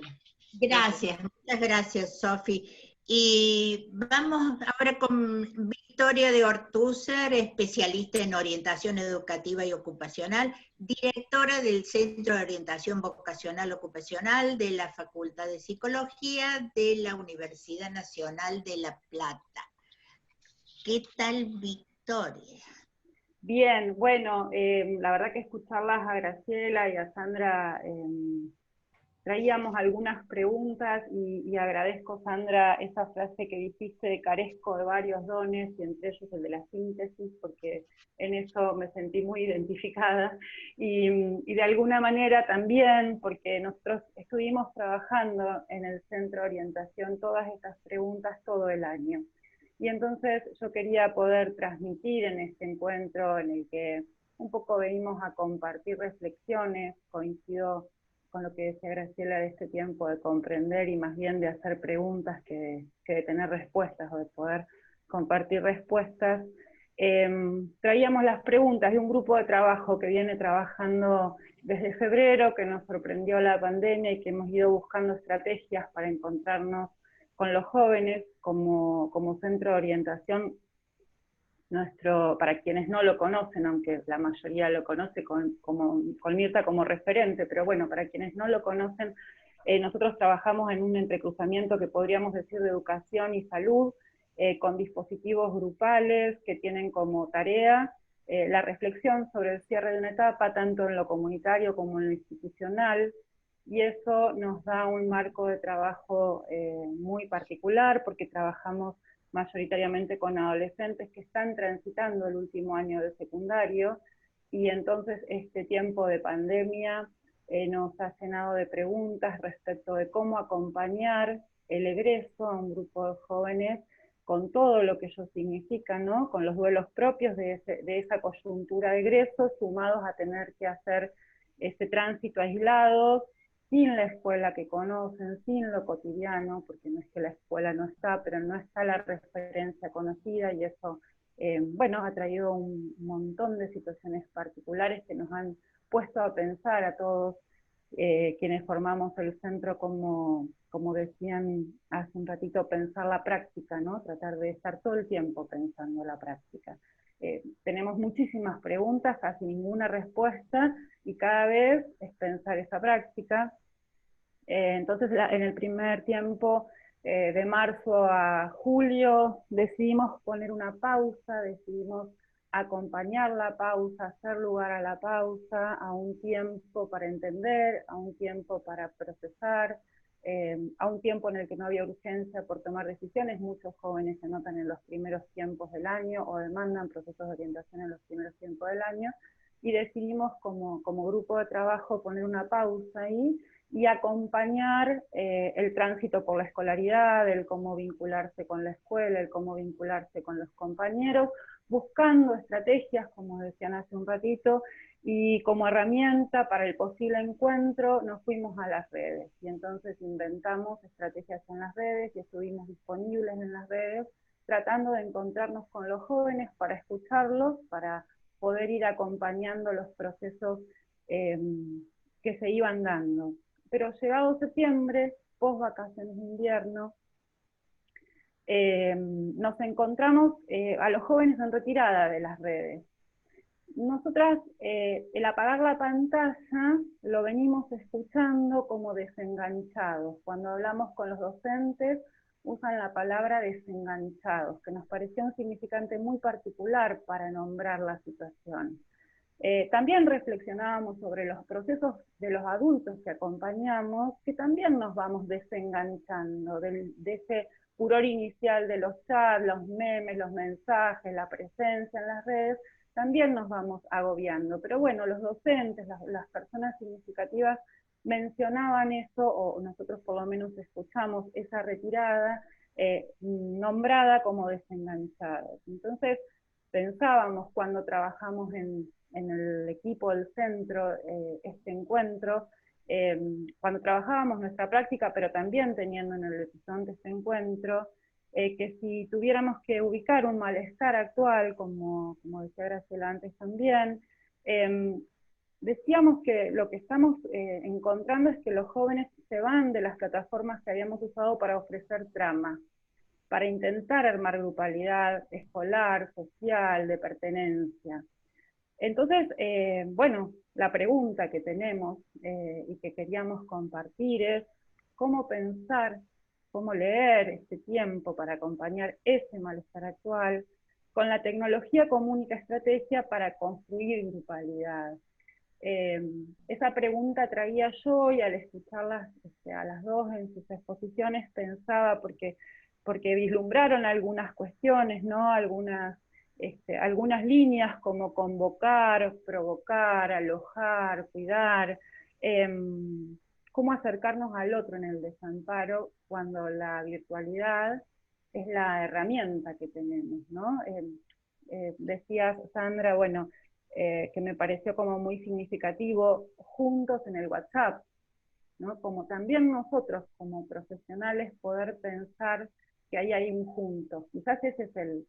Speaker 1: Gracias, muchas gracias, Sofi. Y vamos ahora con Victoria de Ortúzar, especialista en orientación educativa y ocupacional, directora del Centro de Orientación Vocacional Ocupacional de la Facultad de Psicología de la Universidad Nacional de La Plata. ¿Qué tal, Victoria?
Speaker 6: Bien, bueno, la verdad que escucharlas a Graciela y a Sandra, traíamos algunas preguntas y agradezco, Sandra, esa frase que dijiste de carezco de varios dones, y entre ellos el de la síntesis, porque en eso me sentí muy identificada, y de alguna manera también, porque nosotros estuvimos trabajando en el Centro de Orientación todas estas preguntas todo el año. Y entonces yo quería poder transmitir en este encuentro en el que un poco venimos a compartir reflexiones, coincido con lo que decía Graciela de este tiempo de comprender y más bien de hacer preguntas que de tener respuestas o de poder compartir respuestas. Traíamos las preguntas de un grupo de trabajo que viene trabajando desde febrero, que nos sorprendió la pandemia y que hemos ido buscando estrategias para encontrarnos con los jóvenes como centro de orientación. Para quienes no lo conocen, aunque la mayoría lo conoce con Mirta como referente, pero bueno, para quienes no lo conocen, nosotros trabajamos en un entrecruzamiento que podríamos decir de educación y salud, con dispositivos grupales que tienen como tarea la reflexión sobre el cierre de una etapa, tanto en lo comunitario como en lo institucional, y eso nos da un marco de trabajo muy particular, porque trabajamos mayoritariamente con adolescentes que están transitando el último año de secundario, y entonces este tiempo de pandemia nos ha llenado de preguntas respecto de cómo acompañar el egreso a un grupo de jóvenes con todo lo que ello significa, ¿no? Con los duelos propios de esa coyuntura de egreso, sumados a tener que hacer ese tránsito aislados, sin la escuela que conocen, sin lo cotidiano, porque no es que la escuela no está, pero no está la referencia conocida, y eso, bueno, ha traído un montón de situaciones particulares que nos han puesto a pensar a todos quienes formamos el centro, como decían hace un ratito, pensar la práctica, ¿no? Tratar de estar todo el tiempo pensando la práctica. Tenemos muchísimas preguntas, casi ninguna respuesta, y cada vez es pensar esa práctica. Entonces en el primer tiempo, de marzo a julio, decidimos poner una pausa, decidimos acompañar la pausa, hacer lugar a la pausa, a un tiempo para entender, a un tiempo para procesar, a un tiempo en el que no había urgencia por tomar decisiones. Muchos jóvenes se notan en los primeros tiempos del año o demandan procesos de orientación en los primeros tiempos del año, y decidimos como grupo de trabajo poner una pausa ahí y acompañar el tránsito por la escolaridad, el cómo vincularse con la escuela, el cómo vincularse con los compañeros, buscando estrategias, como decían hace un ratito, y como herramienta para el posible encuentro nos fuimos a las redes, y entonces inventamos estrategias en las redes y estuvimos disponibles en las redes, tratando de encontrarnos con los jóvenes para escucharlos, para poder ir acompañando los procesos que se iban dando. Pero llegado septiembre, post vacaciones de invierno, nos encontramos a los jóvenes en retirada de las redes. Nosotras, el apagar la pantalla lo venimos escuchando como desenganchados. Cuando hablamos con los docentes, usan la palabra desenganchados, que nos pareció un significante muy particular para nombrar la situación. También reflexionábamos sobre los procesos de los adultos que acompañamos, que también nos vamos desenganchando de ese furor inicial de los chats, los memes, los mensajes, la presencia en las redes, también nos vamos agobiando. Pero bueno, los docentes, las personas significativas mencionaban eso, o nosotros por lo menos escuchamos esa retirada nombrada como desenganchados. Entonces pensábamos cuando trabajamos en el equipo del centro, este encuentro, cuando trabajábamos nuestra práctica, pero también teniendo en el horizonte este encuentro, que si tuviéramos que ubicar un malestar actual, como decía Graciela antes también, decíamos que lo que estamos encontrando es que los jóvenes se van de las plataformas que habíamos usado para ofrecer trama, para intentar armar grupalidad escolar, social, de pertenencia. Entonces, bueno, la pregunta que tenemos y que queríamos compartir es cómo pensar, cómo leer este tiempo para acompañar ese malestar actual con la tecnología como única estrategia para construir grupalidad. Esa pregunta traía yo, y al escucharlas a las dos en sus exposiciones pensaba, porque vislumbraron algunas cuestiones, ¿no? Algunas líneas como convocar, provocar, alojar, cuidar, cómo acercarnos al otro en el desamparo cuando la virtualidad es la herramienta que tenemos, ¿no? Decía Sandra, bueno, que me pareció como muy significativo, juntos en el WhatsApp, ¿no? Como también nosotros como profesionales poder pensar que ahí hay un juntos. Quizás ese es el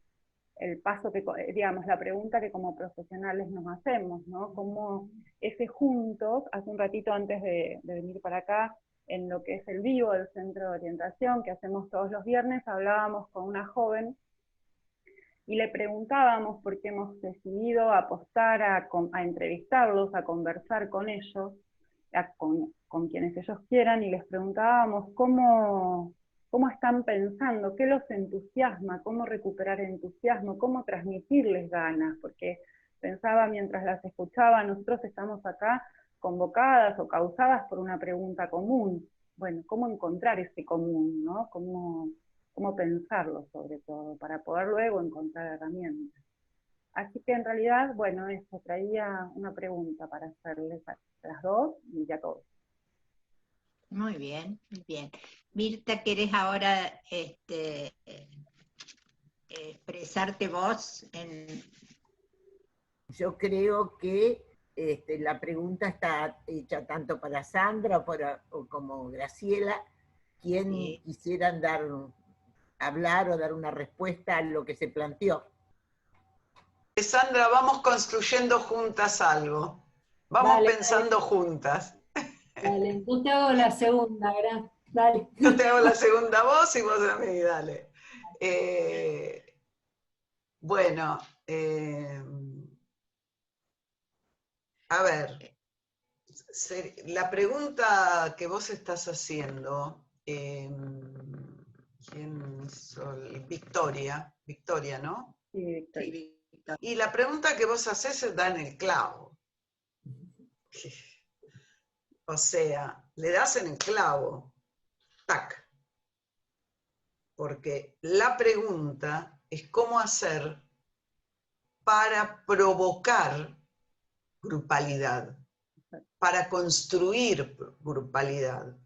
Speaker 6: paso que, digamos, la pregunta que como profesionales nos hacemos, ¿no? Como ese juntos, hace un ratito antes de venir para acá, en lo que es el vivo del centro de orientación que hacemos todos los viernes, hablábamos con una joven y le preguntábamos, porque hemos decidido apostar a entrevistarlos, a conversar con ellos, con quienes ellos quieran, y les preguntábamos cómo están pensando, qué los entusiasma, cómo recuperar entusiasmo, cómo transmitirles ganas, porque pensaba mientras las escuchaba, nosotros estamos acá convocadas o causadas por una pregunta común. Bueno, ¿cómo encontrar ese común, ¿no? ¿Cómo pensarlo sobre todo, para poder luego encontrar herramientas? Así que en realidad, bueno, eso, traía una pregunta para hacerles a las dos y a todos.
Speaker 1: Muy bien, muy bien. Mirta, ¿querés ahora expresarte vos?
Speaker 7: Yo creo que la pregunta está hecha tanto para Sandra o como Graciela, quien quisieran hablar o dar una respuesta a lo que se planteó.
Speaker 2: Sandra, vamos construyendo juntas algo. Vamos pensando juntas.
Speaker 3: Dale, yo te hago la segunda, dale.
Speaker 2: Yo te hago la segunda voz y vos a mí, dale. Bueno, a ver, La pregunta que vos estás haciendo, ¿quién hizo? Victoria, ¿no?
Speaker 6: Sí, Victoria.
Speaker 2: Sí, y la pregunta que vos haces da en el clavo. O sea, le das en el clavo. Tac. Porque la pregunta es cómo hacer para provocar grupalidad, para construir grupalidad,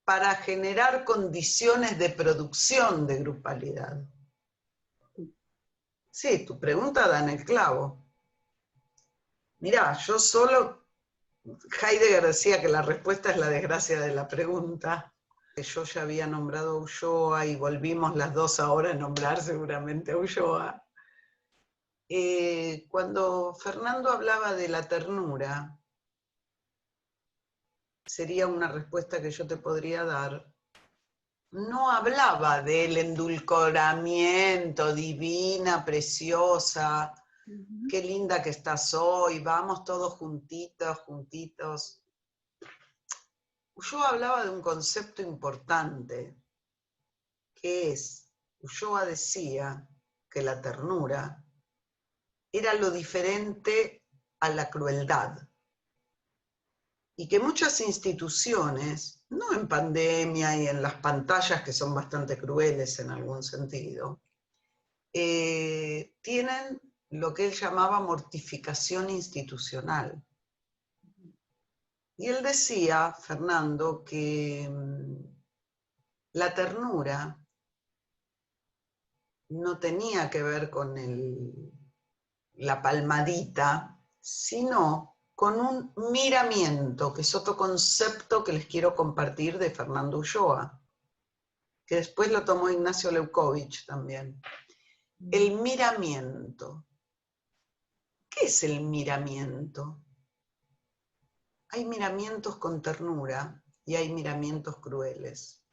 Speaker 2: para generar condiciones de producción de grupalidad. Sí, tu pregunta da en el clavo. Mirá, yo solo, Heidegger decía que la respuesta es la desgracia de la pregunta. Yo ya había nombrado a Ulloa y volvimos las dos ahora a nombrar seguramente a Ulloa. Cuando Fernando hablaba de la ternura, sería una respuesta que yo te podría dar, no hablaba del endulcoramiento, divina, preciosa, qué linda que estás hoy, vamos todos juntitos, juntitos. Ulloa hablaba de un concepto importante, que es, Ulloa decía que la ternura era lo diferente a la crueldad. Y que muchas instituciones, no en pandemia y en las pantallas que son bastante crueles en algún sentido, tienen lo que él llamaba mortificación institucional. Y él decía, Fernando, que la ternura no tenía que ver con la palmadita, sino con un miramiento, que es otro concepto que les quiero compartir de Fernando Ulloa, que después lo tomó Ignacio Leukovich también. El miramiento. ¿Qué es el miramiento? Hay miramientos con ternura y hay miramientos crueles.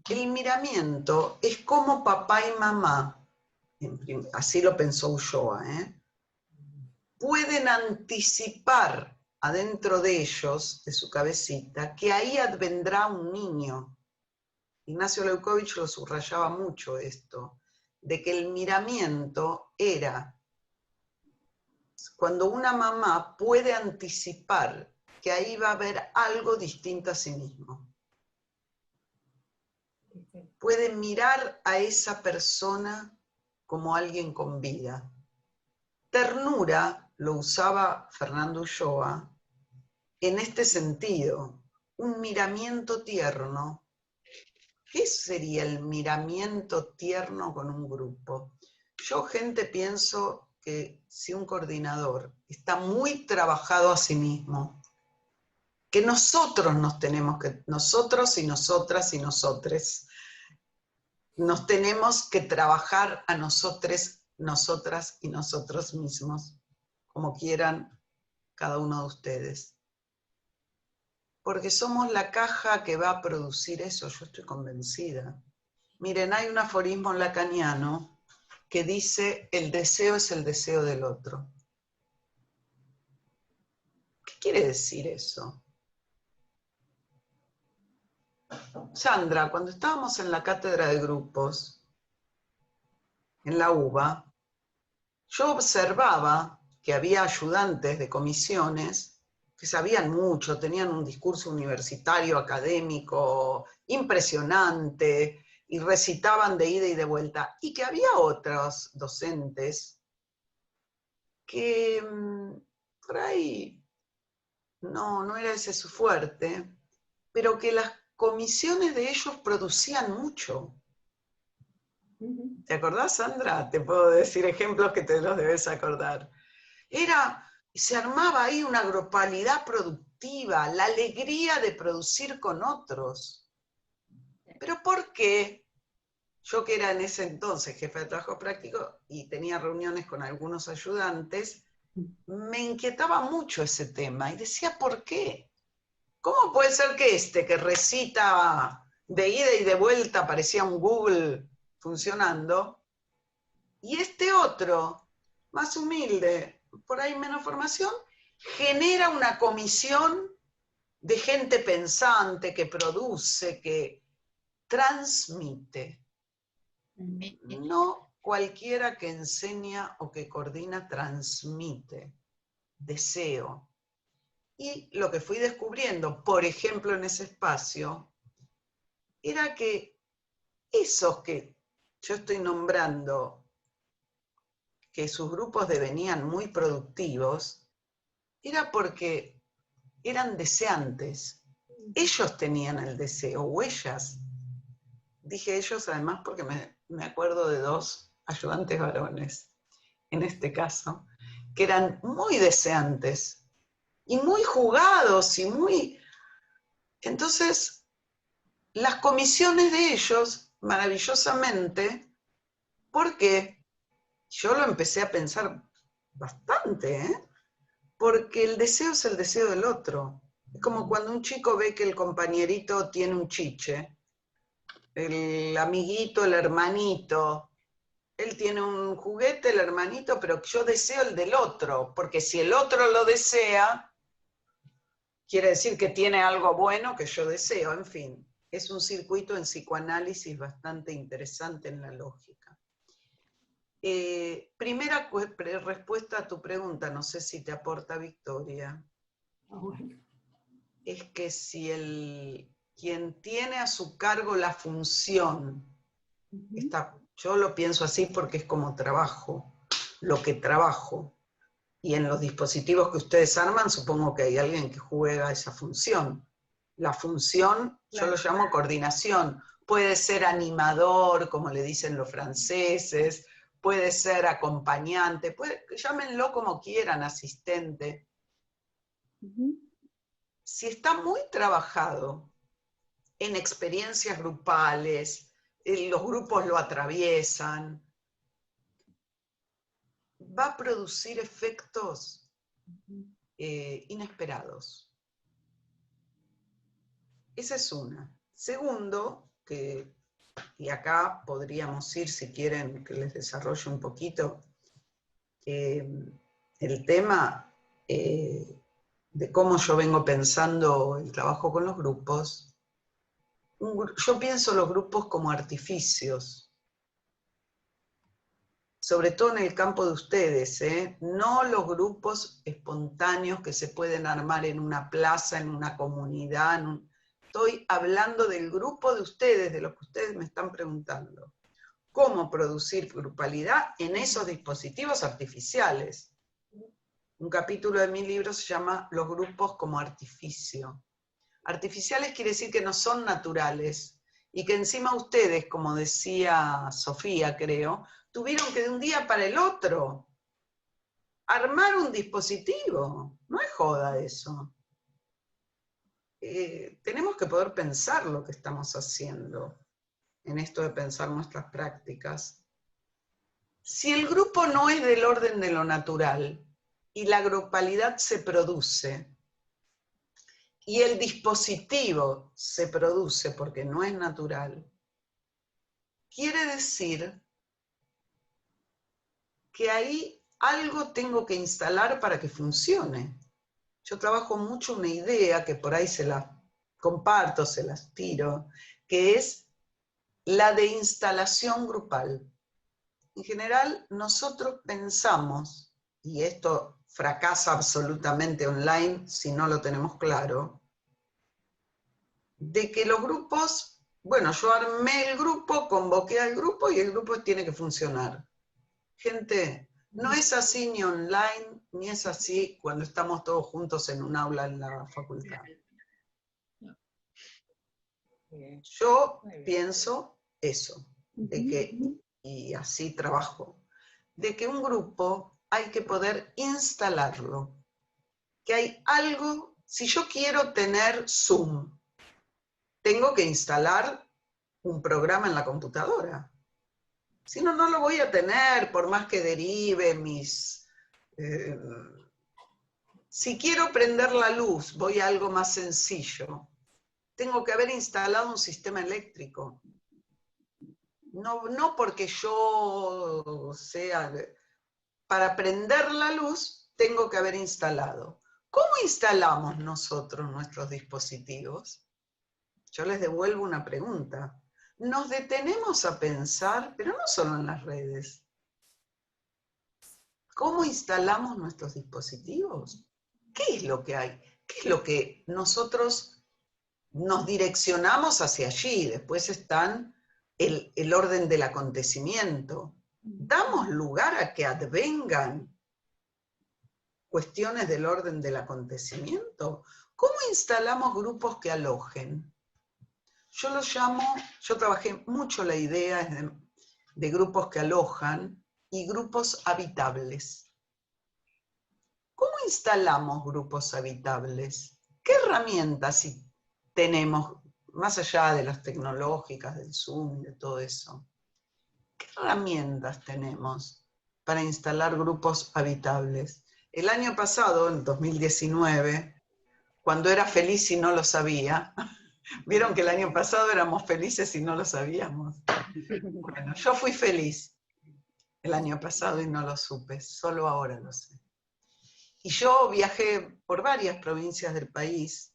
Speaker 2: El miramiento es como papá y mamá, así lo pensó Ulloa, pueden anticipar adentro de ellos, de su cabecita, que ahí advendrá un niño. Ignacio Leukovich lo subrayaba mucho esto, de que el miramiento era cuando una mamá puede anticipar que ahí va a haber algo distinto a sí mismo. Puede mirar a esa persona como alguien con vida. Ternura lo usaba Fernando Ulloa en este sentido, un miramiento tierno. ¿Qué sería el miramiento tierno con un grupo? Yo, gente, pienso que si un coordinador está muy trabajado a sí mismo, que nosotros nosotros y nosotras y nosotres, nos tenemos que trabajar a nosotros, nosotras y nosotros mismos, como quieran cada uno de ustedes. Porque somos la caja que va a producir eso, yo estoy convencida. Miren, hay un aforismo lacaniano que dice, el deseo es el deseo del otro. ¿Qué quiere decir eso? Sandra, cuando estábamos en la cátedra de grupos, en la UBA, yo observaba que había ayudantes de comisiones que sabían mucho, tenían un discurso universitario, académico, impresionante, y recitaban de ida y de vuelta, y que había otros docentes que por ahí no era ese su fuerte, pero que las comisiones de ellos producían mucho. ¿Te acordás, Sandra? Te puedo decir ejemplos que te los debes acordar. Se armaba ahí una grupalidad productiva, la alegría de producir con otros. ¿Pero por qué? Yo, que era en ese entonces jefe de trabajo práctico y tenía reuniones con algunos ayudantes, me inquietaba mucho ese tema y decía, ¿por qué? ¿Cómo puede ser que que recita de ida y de vuelta, parecía un Google funcionando, y este otro, más humilde, por ahí menos formación, genera una comisión de gente pensante, que produce, que transmite. No cualquiera que enseña o que coordina transmite deseo. Y lo que fui descubriendo, por ejemplo, en ese espacio, era que esos que yo estoy nombrando, que sus grupos devenían muy productivos, era porque eran deseantes. Ellos tenían el deseo, o ellas. Dije ellos además porque me acuerdo de 2 ayudantes varones, en este caso, que eran muy deseantes, y muy jugados, y muy... Entonces, las comisiones de ellos, maravillosamente, porque yo lo empecé a pensar bastante, porque el deseo es el deseo del otro. Es como cuando un chico ve que el compañerito tiene un chiche, el amiguito, el hermanito, él tiene un juguete, el hermanito, pero yo deseo el del otro, porque si el otro lo desea, quiere decir que tiene algo bueno que yo deseo, en fin. Es un circuito en psicoanálisis bastante interesante en la lógica. Primera respuesta a tu pregunta, no sé si te aporta Victoria.
Speaker 3: Bueno.
Speaker 2: Es que si quien tiene a su cargo la función, yo lo pienso así porque es como trabajo, lo que trabajo, y en los dispositivos que ustedes arman supongo que hay alguien que juega esa función. La función, yo lo llamo coordinación, puede ser animador, como le dicen los franceses, puede ser acompañante, llámenlo como quieran, asistente. Si está muy trabajado en experiencias grupales, los grupos lo atraviesan, va a producir efectos inesperados. Esa es una. Segundo, y acá podríamos ir, si quieren que les desarrolle un poquito, el tema de cómo yo vengo pensando el trabajo con los grupos. Yo pienso los grupos como artificios, sobre todo en el campo de ustedes, no los grupos espontáneos que se pueden armar en una plaza, en una comunidad. Estoy hablando del grupo de ustedes, de lo que ustedes me están preguntando. ¿Cómo producir grupalidad en esos dispositivos artificiales? Un capítulo de mi libro se llama Los grupos como artificio. Artificiales quiere decir que no son naturales, y que encima ustedes, como decía Sofía, creo, tuvieron que de un día para el otro armar un dispositivo. No es joda eso. Tenemos que poder pensar lo que estamos haciendo en esto de pensar nuestras prácticas. Si el grupo no es del orden de lo natural y la grupalidad se produce, y el dispositivo se produce porque no es natural, quiere decir que ahí algo tengo que instalar para que funcione. Yo trabajo mucho una idea que por ahí se las comparto, se las tiro, que es la de instalación grupal. En general, nosotros pensamos, y esto fracasa absolutamente online si no lo tenemos claro, de que los grupos, bueno, yo armé el grupo, convoqué al grupo y el grupo tiene que funcionar. Gente, no es así ni online, ni es así cuando estamos todos juntos en un aula en la facultad. Yo pienso eso, de que, y así trabajo, de que un grupo hay que poder instalarlo. Que hay algo, si yo quiero tener Zoom, tengo que instalar un programa en la computadora. Si no, no lo voy a tener, por más que derive mis... si quiero prender la luz, voy a algo más sencillo. Tengo que haber instalado un sistema eléctrico. No porque yo sea... Para prender la luz, tengo que haber instalado. ¿Cómo instalamos nosotros nuestros dispositivos? Yo les devuelvo una pregunta. Nos detenemos a pensar, pero no solo en las redes. ¿Cómo instalamos nuestros dispositivos? ¿Qué es lo que hay? ¿Qué es lo que nosotros nos direccionamos hacia allí? Después están el orden del acontecimiento. ¿Damos lugar a que advengan cuestiones del orden del acontecimiento? ¿Cómo instalamos grupos que alojen? Yo los llamo, yo trabajé mucho la idea de grupos que alojan y grupos habitables. ¿Cómo instalamos grupos habitables? ¿Qué herramientas tenemos, más allá de las tecnológicas, del Zoom, de todo eso? ¿Qué herramientas tenemos para instalar grupos habitables? El año pasado, en 2019, cuando era feliz y no lo sabía, ¿vieron que el año pasado éramos felices y no lo sabíamos? Bueno, yo fui feliz el año pasado y no lo supe, solo ahora lo sé. Y yo viajé por varias provincias del país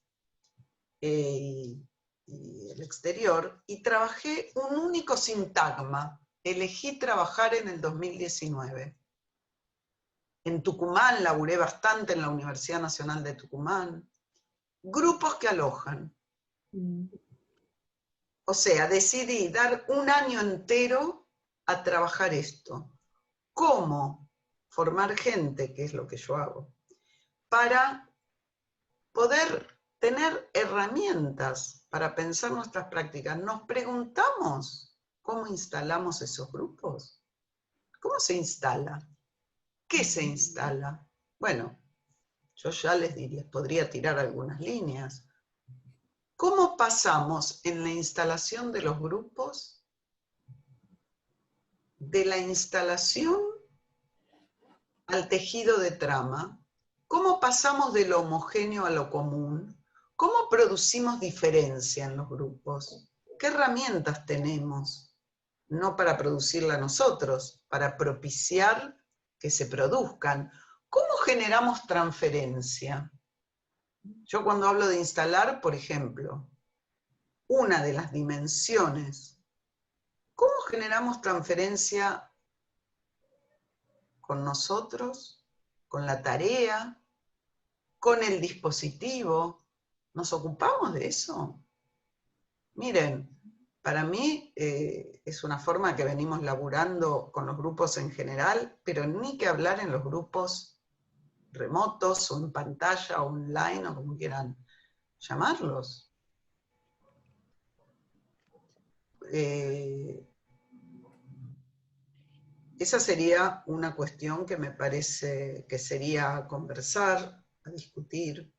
Speaker 2: y el exterior y trabajé un único sintagma. Elegí trabajar en el 2019. En Tucumán laburé bastante en la Universidad Nacional de Tucumán. Grupos que alojan. O sea, decidí dar un año entero a trabajar esto. ¿Cómo formar gente, que es lo que yo hago, para poder tener herramientas para pensar nuestras prácticas? Nos preguntamos cómo instalamos esos grupos. ¿Cómo se instala? ¿Qué se instala? Bueno, yo ya les diría, podría tirar algunas líneas. ¿Cómo pasamos en la instalación de los grupos de la instalación al tejido de trama? ¿Cómo pasamos de lo homogéneo a lo común? ¿Cómo producimos diferencia en los grupos? ¿Qué herramientas tenemos? No para producirla nosotros, para propiciar que se produzcan. ¿Cómo generamos transferencia? Yo cuando hablo de instalar, por ejemplo, una de las dimensiones, ¿cómo generamos transferencia con nosotros, con la tarea, con el dispositivo? ¿Nos ocupamos de eso? Miren, para mí es una forma que venimos laburando con los grupos en general, pero ni que hablar en los grupos remotos o en pantalla o online o como quieran llamarlos. Esa sería una cuestión que me parece que sería a conversar, a discutir.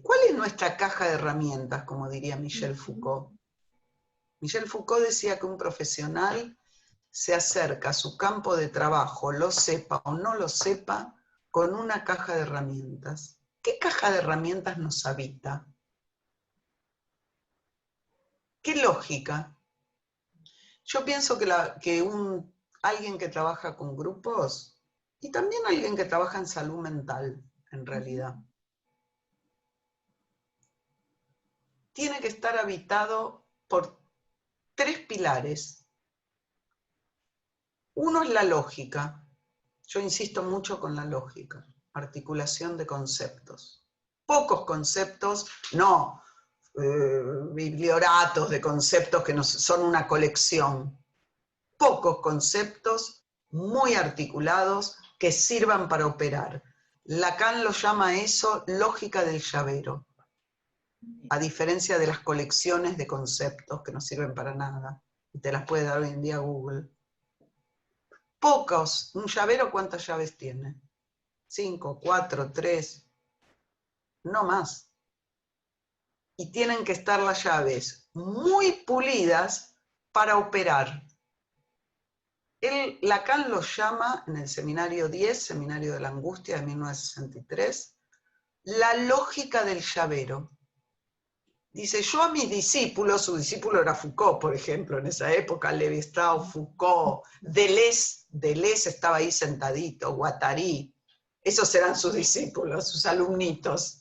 Speaker 2: ¿Cuál es nuestra caja de herramientas, como diría Michel Foucault? Michel Foucault decía que un profesional se acerca a su campo de trabajo, lo sepa o no lo sepa, con una caja de herramientas. ¿Qué caja de herramientas nos habita? ¿Qué lógica? Yo pienso que alguien que trabaja con grupos, y también alguien que trabaja en salud mental, en realidad, tiene que estar habitado por 3 pilares. Uno es la lógica. Yo insisto mucho con la lógica, articulación de conceptos. Pocos conceptos, no biblioratos de conceptos que son una colección. Pocos conceptos muy articulados que sirvan para operar. Lacan lo llama a eso lógica del llavero, a diferencia de las colecciones de conceptos que no sirven para nada, y te las puede dar hoy en día Google. Pocos, un llavero, ¿cuántas llaves tiene? 5, 4, 3, no más. Y tienen que estar las llaves muy pulidas para operar. Lacan lo llama, en el seminario 10, Seminario de la Angustia de 1963, la lógica del llavero. Dice, yo a mis discípulos, su discípulo era Foucault, por ejemplo, en esa época, Lévi-Strauss, Foucault, Deleuze estaba ahí sentadito, Guattari, esos serán sus discípulos, sus alumnitos.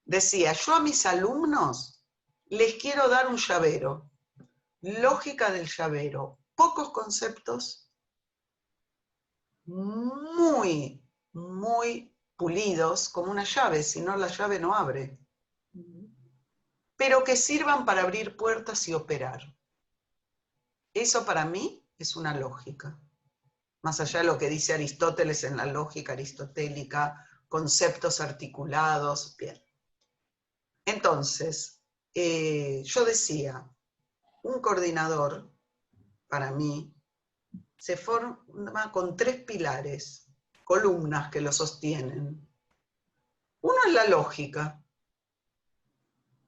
Speaker 2: Decía, yo a mis alumnos les quiero dar un llavero, lógica del llavero, pocos conceptos, muy, muy pulidos, como una llave, si no la llave no abre, pero que sirvan para abrir puertas y operar. Eso para mí es una lógica. Más allá de lo que dice Aristóteles en la lógica aristotélica, conceptos articulados, bien. Entonces, yo decía, un coordinador, para mí, se forma con 3 pilares, columnas que lo sostienen. Uno es la lógica,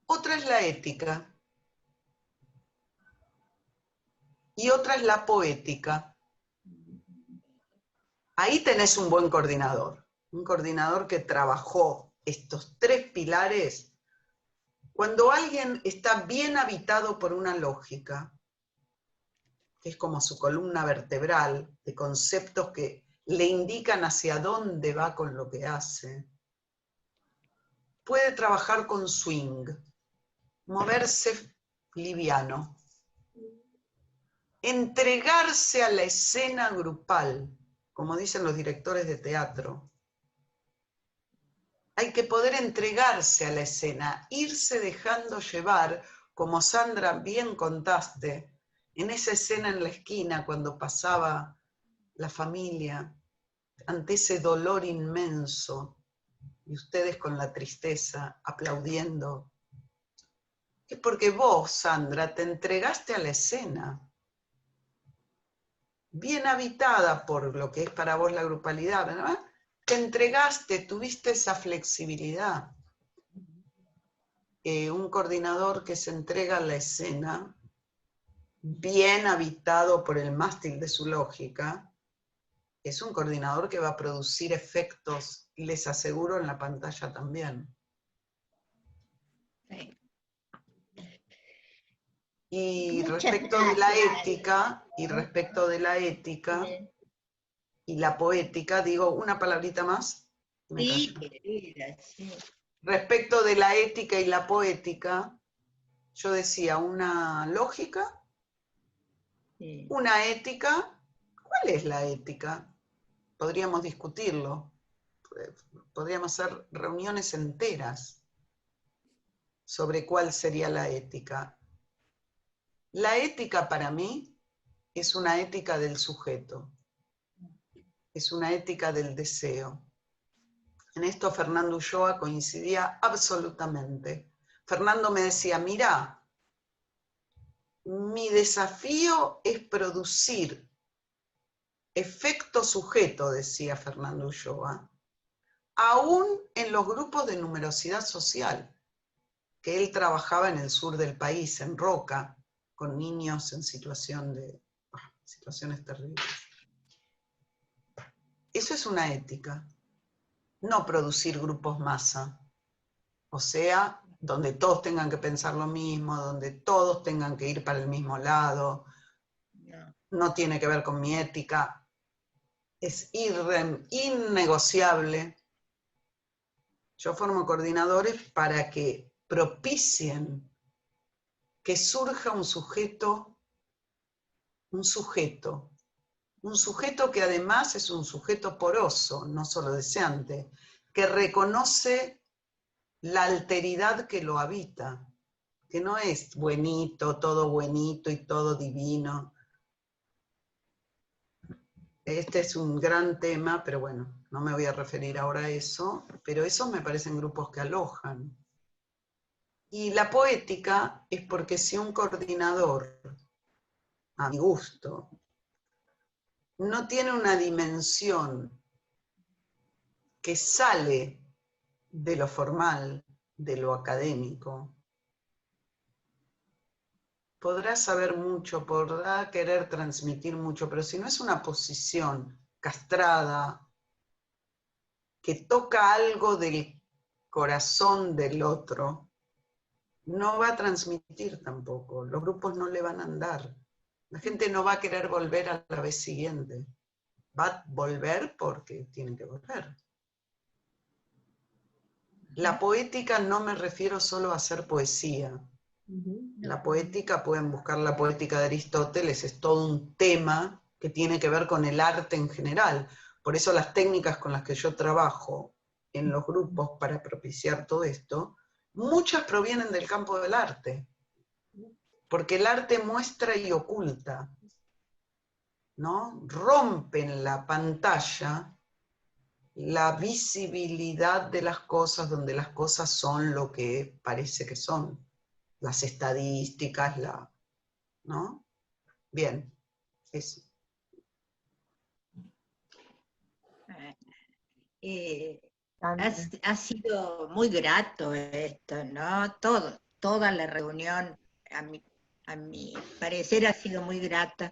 Speaker 2: otra es la ética, y otra es la poética. Ahí tenés un buen coordinador, un coordinador que trabajó estos 3 pilares. Cuando alguien está bien habitado por una lógica, que es como su columna vertebral, de conceptos que le indican hacia dónde va con lo que hace, puede trabajar con swing, moverse liviano, entregarse a la escena grupal, como dicen los directores de teatro. Hay que poder entregarse a la escena, irse dejando llevar, como Sandra bien contaste, en esa escena en la esquina cuando pasaba la familia, ante ese dolor inmenso, y ustedes con la tristeza, aplaudiendo. Es porque vos, Sandra, te entregaste a la escena, bien habitada por lo que es para vos la grupalidad, ¿verdad? Te entregaste, tuviste esa flexibilidad. Un coordinador que se entrega a la escena, bien habitado por el mástil de su lógica, es un coordinador que va a producir efectos, les aseguro, en la pantalla también.
Speaker 1: Sí.
Speaker 2: Y
Speaker 1: Muchas
Speaker 2: respecto de la
Speaker 1: gracias.
Speaker 2: ética, y la poética, digo una palabrita más.
Speaker 1: Sí, querida, sí.
Speaker 2: Respecto de la ética y la poética, yo decía una lógica,
Speaker 1: Sí.
Speaker 2: una ética. ¿Cuál es la ética? Podríamos discutirlo. Podríamos hacer reuniones enteras sobre cuál sería la ética. La ética para mí es una ética del sujeto, es una ética del deseo. En esto Fernando Ulloa coincidía absolutamente. Fernando me decía, mirá, mi desafío es producir efecto sujeto, decía Fernando Ulloa, aún en los grupos de numerosidad social, que él trabajaba en el sur del país, en Roca, con niños en situaciones terribles. Eso es una ética, no producir grupos masa, o sea, donde todos tengan que pensar lo mismo, donde todos tengan que ir para el mismo lado, no tiene que ver con mi ética, es innegociable. Yo formo coordinadores para que propicien que surja un sujeto que además es un sujeto poroso, no solo deseante, que reconoce la alteridad que lo habita, que no es buenito y todo divino. Este es un gran tema, pero bueno, no me voy a referir ahora a eso, pero esos me parecen grupos que alojan. Y la poética es porque si un coordinador, a mi gusto, no tiene una dimensión que sale de lo formal, de lo académico, podrá saber mucho, podrá querer transmitir mucho, pero si no es una posición castrada, que toca algo del corazón del otro, no va a transmitir tampoco. Los grupos no le van a andar. La gente no va a querer volver a la vez siguiente. Va a volver porque tiene que volver. La poética no me refiero solo a hacer poesía. La poética, pueden buscar la poética de Aristóteles, es todo un tema que tiene que ver con el arte en general. Por eso las técnicas con las que yo trabajo en los grupos para propiciar todo esto, muchas provienen del campo del arte. Porque el arte muestra y oculta, ¿no? Rompe en la pantalla la visibilidad de las cosas, donde las cosas son lo que parece que son. Las estadísticas, ¿no? Bien, eso.
Speaker 1: Ha sido muy grato esto, ¿no? Toda la reunión, a mi parecer, ha sido muy grata.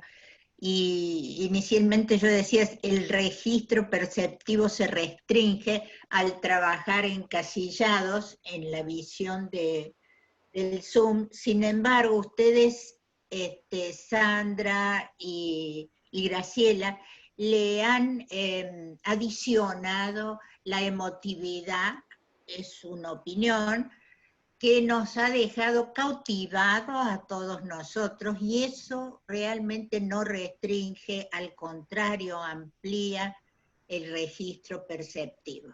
Speaker 1: Y inicialmente yo decía, el registro perceptivo se restringe al trabajar encasillados en la visión del Zoom. Sin embargo, ustedes, Sandra y Graciela, le han adicionado la emotividad, es una opinión, que nos ha dejado cautivados a todos nosotros, y eso realmente no restringe, al contrario, amplía el registro perceptivo.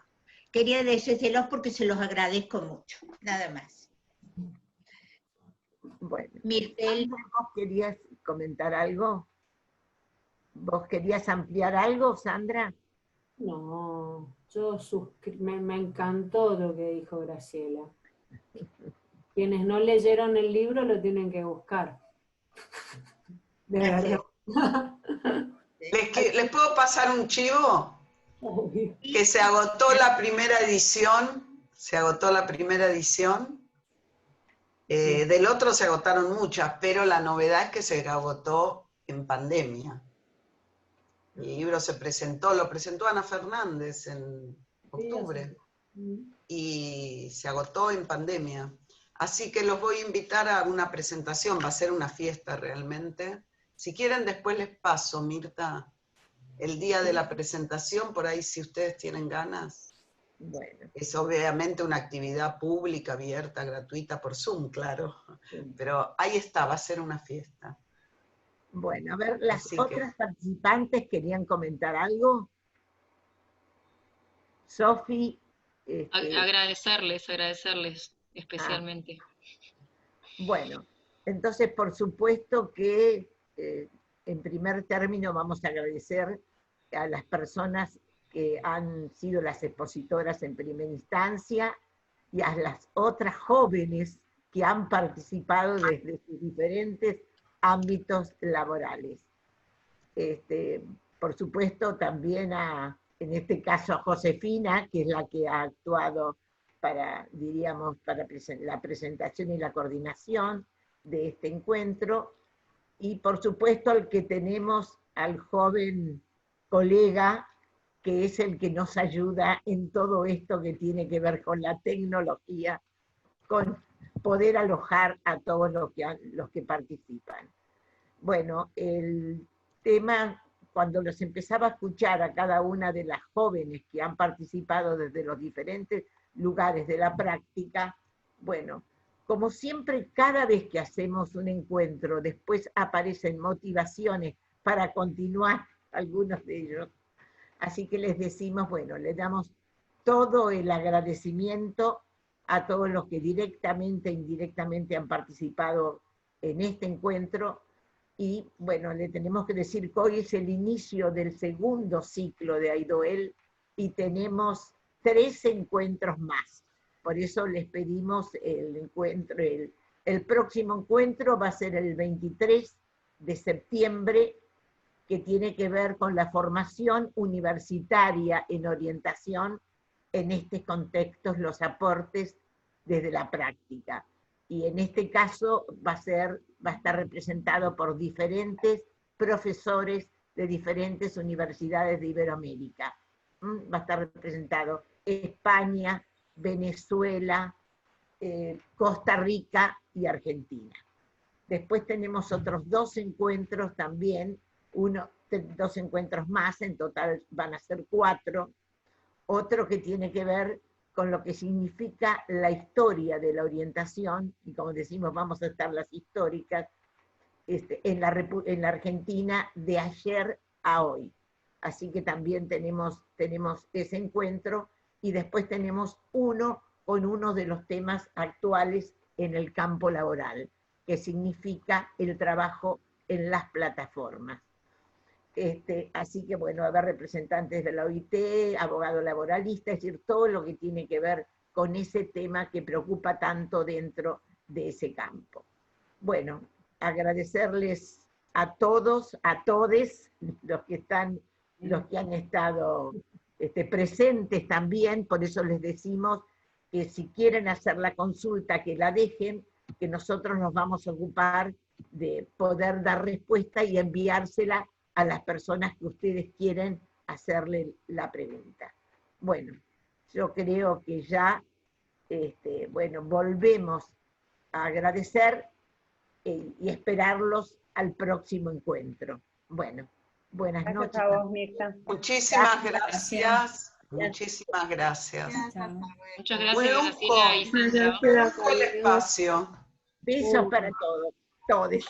Speaker 1: Quería decírselos porque se los agradezco mucho, nada más.
Speaker 7: Bueno,
Speaker 1: Mirtel.
Speaker 7: ¿vos querías comentar algo? ¿Vos querías ampliar algo, Sandra?
Speaker 3: No, yo me encantó lo que dijo Graciela. Quienes no leyeron el libro lo tienen que buscar. De verdad.
Speaker 2: ¿Les puedo pasar un chivo? Que se agotó la primera edición, del otro se agotaron muchas, pero la novedad es que se agotó en pandemia. El libro lo presentó Ana Fernández en octubre, y se agotó en pandemia. Así que los voy a invitar a una presentación, va a ser una fiesta realmente. Si quieren después les paso, Mirta, el día de la presentación, por ahí si ustedes tienen ganas.
Speaker 7: Bueno.
Speaker 2: Es obviamente una actividad pública, abierta, gratuita, por Zoom, claro. Pero ahí está, va a ser una fiesta.
Speaker 7: Bueno, a ver, las otras participantes querían comentar algo. Sofi.
Speaker 5: Agradecerles especialmente.
Speaker 7: Bueno, entonces por supuesto que en primer término vamos a agradecer a las personas que han sido las expositoras en primera instancia y a las otras jóvenes que han participado desde sus diferentes ámbitos laborales. Por supuesto también en este caso a Josefina, que es la que ha actuado para la presentación y la coordinación de este encuentro, y por supuesto al que tenemos al joven colega, que es el que nos ayuda en todo esto que tiene que ver con la tecnología, con poder alojar a todos los que participan. Bueno, el tema, cuando los empezaba a escuchar a cada una de las jóvenes que han participado desde los diferentes lugares de la práctica, bueno, como siempre, cada vez que hacemos un encuentro, después aparecen motivaciones para continuar, algunos de ellos. Así que les decimos, bueno, les damos todo el agradecimiento a todos los que directamente e indirectamente han participado en este encuentro. Y bueno, le tenemos que decir que hoy es el inicio del segundo ciclo de Aidoel y tenemos 3 encuentros más. Por eso les pedimos el encuentro, el próximo encuentro va a ser el 23 de septiembre, que tiene que ver con la formación universitaria en orientación en estos contextos, los aportes desde la práctica. Y en este caso va a estar representado por diferentes profesores de diferentes universidades de Iberoamérica. Va a estar representado España, Venezuela, Costa Rica y Argentina. Después tenemos otros 2 encuentros también, 2 encuentros más, en total van a ser 4. Otro que tiene que ver con lo que significa la historia de la orientación, y como decimos, vamos a estar las históricas, en la Argentina de ayer a hoy. Así que también tenemos ese encuentro, y después tenemos uno con uno de los temas actuales en el campo laboral, que significa el trabajo en las plataformas. Así que bueno, haber representantes de la OIT, abogado laboralista, es decir, todo lo que tiene que ver con ese tema que preocupa tanto dentro de ese campo. Bueno, agradecerles a todos, a todes, los que han estado presentes también, por eso les decimos que si quieren hacer la consulta, que la dejen, que nosotros nos vamos a ocupar de poder dar respuesta y enviársela a las personas que ustedes quieren hacerle la pregunta. Bueno, yo creo que ya, bueno, volvemos a agradecer y esperarlos al próximo encuentro. Bueno, buenas noches.
Speaker 6: Gracias a vos, Mirta.
Speaker 2: Muchísimas gracias. Muchísimas gracias.
Speaker 5: Muchas gracias,
Speaker 2: Bueno,
Speaker 5: Graciela y Sandra.
Speaker 2: el espacio.
Speaker 7: Besos para todos, todes.